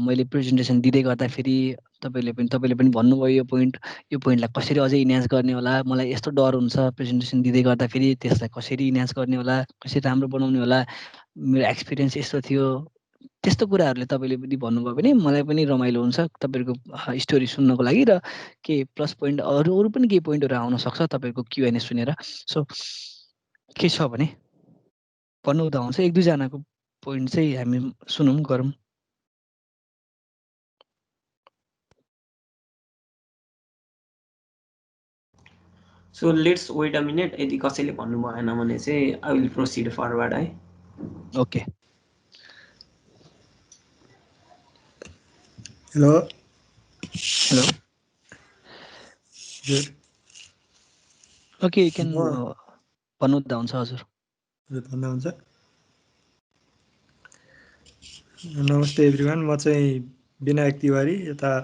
मैले प्रेजेन्टेसन दिँदै गर्दाखेरि तपाईले पनि भन्नुभयो यो पोइन्टलाई कसरी अझै इन्हान्स गर्ने होला मलाई यस्तो डर हुन्छ प्रेजेन्टेसन दिँदै गर्दाखेरि त्यसलाई कसरी इन्हान्स गर्ने होला कसरी राम्रो बनाउने होला मेरो एक्सपिरियन्स यस्तो थियो त्यस्तो कुराहरुले तपाईले पनि भन्नुभयो भने मलाई पनि रमाइलो हुन्छ तपाईहरुको स्टोरी सुन्नको लागि र के प्लस पोइन्ट अरु पनि के पोइन्टहरु आउन सक्छ तपाईहरुको Q&A सुनेर सो के छ भने भन्नु हुँदा हुन्छ एक दुई जनाको पोइन्ट चाहिँ हामी सुनौं गरौं so let's weight a minute यदि कसैले भन्नु भएन भने चाहिँ आई विल प्रोसिड फरवर्ड है okay hello hello okay you can भन्नु हुँदा हुन्छ हजुर भन्दा हुन्छ नमस्ते एभ्रिवान म चाहिँ विनायक तिवारी यता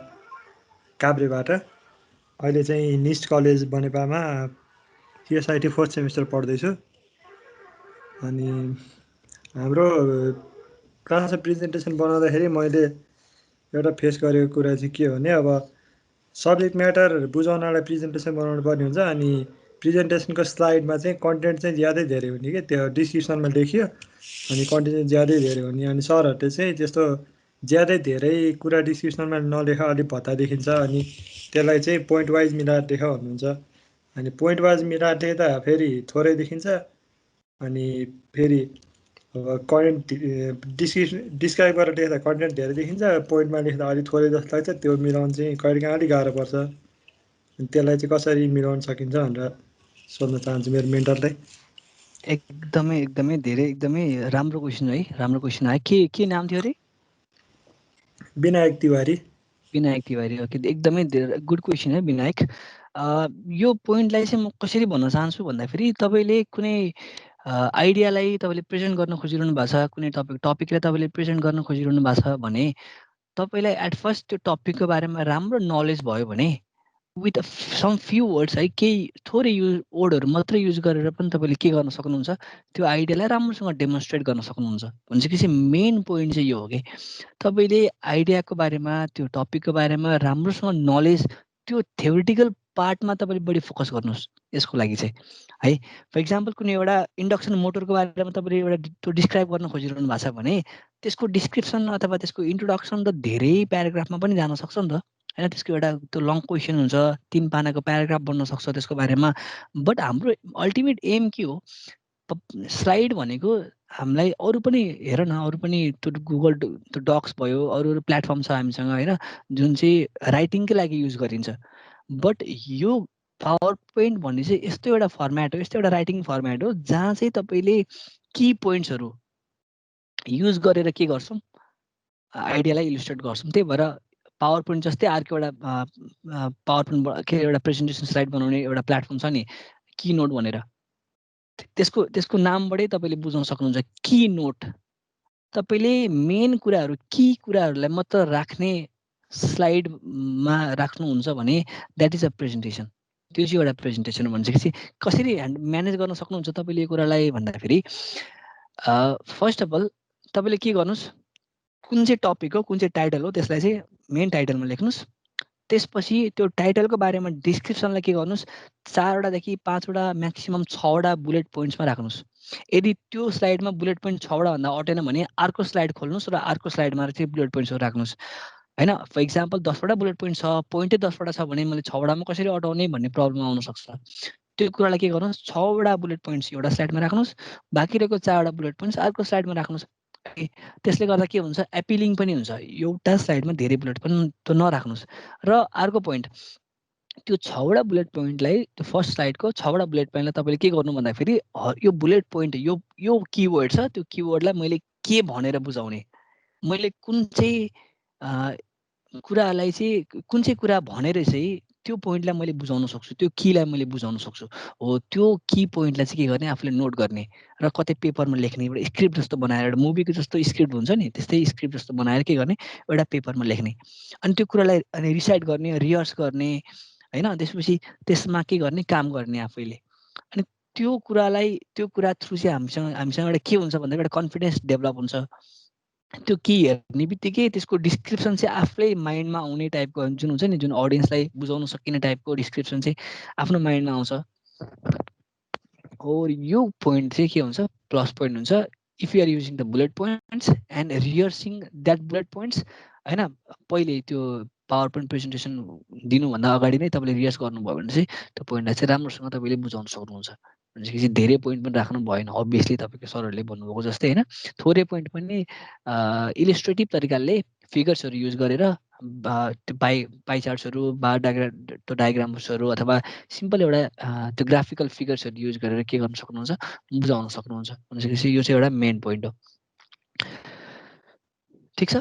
काभ्रेबाट अहिले चाहिँ निस्ट कलेज बनेपामा सीएसआईटी 4th सेमिस्टर पढ्दैछु अनि हाम्रो क्लासमा प्रेजेन्टेसन बनाउँदाखेरि मैले एउटा फेस गरेको कुरा चाहिँ के हो भने अब सब्जेक्ट म्याटर बुझाउनलाई प्रेजेन्टेसन बनाउनु पर्ने हुन्छ अनि प्रेजेन्टेसनको स्लाइडमा चाहिँ कन्टेन्ट चाहिँ ज्यादै धेरै हुने के त्यो डिस्क्रिप्सनमा लेखियो अनि कन्टेन्ट चाहिँ ज्यादै धेरै हुने अनि सरहरूले चाहिँ त्यस्तो ज्यादै धेरै कुरा डिस्क्रिप्सनमा नलेखा अलिक भत्ता देखिन्छ अनि त्यसलाई चाहिँ पोइन्ट वाइज मिलाएर लेख भन्नुहुन्छ अनि पोइन्ट वाइज मिलाएर लेख्दा फेरि थोरै देखिन्छ अनि फेरि कन्टेन्ट डिस्क्राइब गरेर लेख्दा कन्टेन्ट धेरै देखिन्छ, पोइन्टमा लेख्दा अलिक थोरै जस्तो लाग्छ। त्यो मिलाउनु चाहिँ कहिलेकाहीँ अलिक गाह्रो पर्छ। त्यसलाई चाहिँ कसरी मिलाउन सकिन्छ भनेर सोध्न चाहन्छु मेरो मेन्टरलाई। एकदमै धेरै एकदमै राम्रो क्वेसन है, राम्रो क्वेसन आयो। के नाम थियो अरे? विनायक तिवारी। विनायक तिवारी, ओके, एकदमै गुड क्वेसन है विनायक। यो पोइन्टलाई चाहिँ म कसरी भन्न चाहन्छु भन्दाखेरि तपाईँले कुनै आइडियालाई तपाईँले प्रेजेन्ट गर्न खोजिरहनु भएको छ, कुनै टपिकलाई तपाईँले प्रेजेन्ट गर्न खोजिरहनु भएको छ भने तपाईँलाई एट फर्स्ट त्यो टपिकको बारेमा राम्रो नलेज भयो भने विथ सम फ्यु वर्ड्स है, केही थोरै वर्डहरू मात्रै युज गरेर पनि तपाईँले के गर्न सक्नुहुन्छ, त्यो आइडियालाई राम्रोसँग डेमोन्स्ट्रेट गर्न सक्नुहुन्छ। भनेपछि चाहिँ मेन पोइन्ट चाहिँ यो हो कि तपाईँले आइडियाको बारेमा, त्यो टपिकको बारेमा राम्रोसँग नलेज, त्यो थ्योरिटिकल पार्टमा तपाईँले बढी फोकस गर्नुहोस् यसको लागि चाहिँ है। फर इक्जाम्पल कुनै एउटा इन्डक्सन मोटरको बारेमा तपाईँले एउटा त्यो डिस्क्राइब गर्न खोजिरहनु भएको छ भने त्यसको डिस्क्रिप्सन अथवा त्यसको इन्ट्रोडक्सन त धेरै प्याराग्राफमा पनि जान सक्छ नि त होइन। त्यसको एउटा त्यो लङ क्वेसन हुन्छ, 3 पानाको प्याराग्राफ बन्न सक्छ त्यसको बारेमा। बट हाम्रो अल्टिमेट एम के हो, स्लाइड भनेको हामीलाई अरू पनि हेर न, अरू पनि त्यो गुगल त्यो डक्स भयो, अरू प्लेटफर्म छ हामीसँग होइन, जुन चाहिँ राइटिङकै लागि युज गरिन्छ। बट यो पावर पोइन्ट भन्ने चाहिँ यस्तो एउटा फर्मेट हो, यस्तो एउटा राइटिङ फर्मेट हो जहाँ चाहिँ तपाईँले की पोइन्ट्सहरू युज गरेर के गर्छौँ, आइडियालाई इलिस्ट्रेट गर्छौँ। त्यही भएर पावर पोइन्ट जस्तै अर्को एउटा पावर पोइन्ट के एउटा प्रेजेन्टेसन स्लाइड बनाउने एउटा प्लेटफर्म छ नि, की नोट भनेर, त्यसको नामबाटै तपाईँले बुझाउन सक्नुहुन्छ। की नोट तपाईँले मेन कुराहरू, की कुराहरूलाई मात्र राख्ने स्लाइडमा राख्नुहुन्छ भने द्याट इज अ प्रेजेन्टेसन। त्यो चाहिँ एउटा प्रेजेन्टेसन भनेपछि कसरी म्यानेज गर्न सक्नुहुन्छ तपाईँले यो कुरालाई भन्दाखेरि फर्स्ट अफ अल तपाईँले के गर्नुहोस्, कुन चाहिँ टपिक हो, कुन चाहिँ टाइटल हो, त्यसलाई चाहिँ मेन टाइटलमा लेख्नुहोस्। त्यसपछि त्यो टाइटलको बारेमा डिस्क्रिप्सनलाई के गर्नुहोस्, 4वटादेखि 5वटा म्याक्सिमम् 6वटा बुलेट पोइन्ट्समा राख्नुहोस्। यदि त्यो स्लाइडमा बुलेट पोइन्ट 6वटा भन्दा अटेन भने अर्को स्लाइड खोल्नुहोस् र अर्को स्लाइडमा चाहिँ बुलेट पोइन्ट्सहरू राख्नुहोस् होइन। फर इक्जाम्पल 10वटा बुलेट पोइन्ट छ, पोइन्टै 10वटा छ भने मैले 6वटामा कसरी अटाउने भन्ने प्रब्लम आउन सक्छ। त्यो कुरालाई के गर्नुहोस्, 6वटा बुलेट पोइन्ट्स एउटा स्लाइडमा राख्नुहोस्, बाँकी रहेको 4वटा बुलेट पोइन्ट्स अर्को स्लाइडमा राख्नुहोस्। त्यसले गर्दा के हुन्छ, एपिलिङ पनि हुन्छ। एउटा स्लाइडमा धेरै बुलेट पोइन्ट त नराख्नुहोस्। र अर्को पोइन्ट, त्यो 6वटा बुलेट पोइन्टलाई, त्यो फर्स्ट स्लाइडको 6वटा बुलेट पोइन्टलाई तपाईँले के गर्नु भन्दाखेरि यो बुलेट पोइन्ट, यो किवर्ड छ, त्यो किवर्डलाई मैले के भनेर बुझाउने, मैले कुन चाहिँ कुरालाई चाहिँ, कुन चाहिँ कुरा भनेर चाहिँ त्यो पोइन्टलाई मैले बुझाउन सक्छु, त्यो कीलाई मैले बुझाउन सक्छु हो, त्यो की पोइन्टलाई चाहिँ के गर्ने, आफूले नोट गर्ने र कतै पेपरमा लेख्ने, एउटा स्क्रिप्ट जस्तो बनाएर, एउटा मुभीको जस्तो स्क्रिप्ट हुन्छ नि त्यस्तै स्क्रिप्ट जस्तो बनाएर के गर्ने, एउटा पेपरमा लेख्ने। अनि त्यो कुरालाई अनि रिसाइट गर्ने, रिहर्स गर्ने होइन। त्यसपछि त्यसमा के गर्ने, काम गर्ने आफैले। अनि त्यो कुरा थ्रु चाहिँ हामीसँग एउटा के हुन्छ भन्दा एउटा कन्फिडेन्स डेभलप हुन्छ। त्यो की हेर्ने बित्तिकै त्यसको डिस्क्रिप्सन चाहिँ आफै माइन्डमा आउने टाइपको जुन हुन्छ नि, जुन अडियन्सलाई बुझाउन सकिने टाइपको डिस्क्रिप्सन चाहिँ आफ्नो माइन्डमा आउँछ। और यो पोइन्ट चाहिँ के हुन्छ, प्लस पोइन्ट हुन्छ if you are using the bullet points and rehearsing that bullet points होइन। पहिले त्यो पावर पोइन्ट प्रेजेन्टेसन दिनुभन्दा अगाडि नै तपाईँले रिहर्स गर्नुभयो भने चाहिँ त्यो पोइन्टलाई चाहिँ राम्रोसँग तपाईँले बुझाउन सक्नुहुन्छ। भनेपछि चाहिँ धेरै पोइन्ट पनि राख्नु भएन, अभियसली तपाईँको सरहरूले भन्नुभएको जस्तै होइन। थोरै पोइन्ट पनि इलिस्ट्रेटिभ तरिकाले फिगर्सहरू युज गरेर त्यो पाई चार्ट्सहरू बार डायग्राम्सहरू अथवा सिम्पल एउटा त्यो ग्राफिकल फिगर्सहरू युज गरेर के गर्न सक्नुहुन्छ, बुझाउन सक्नुहुन्छ। भनेपछि यो चाहिँ एउटा मेन पोइन्ट हो। ठिक छ।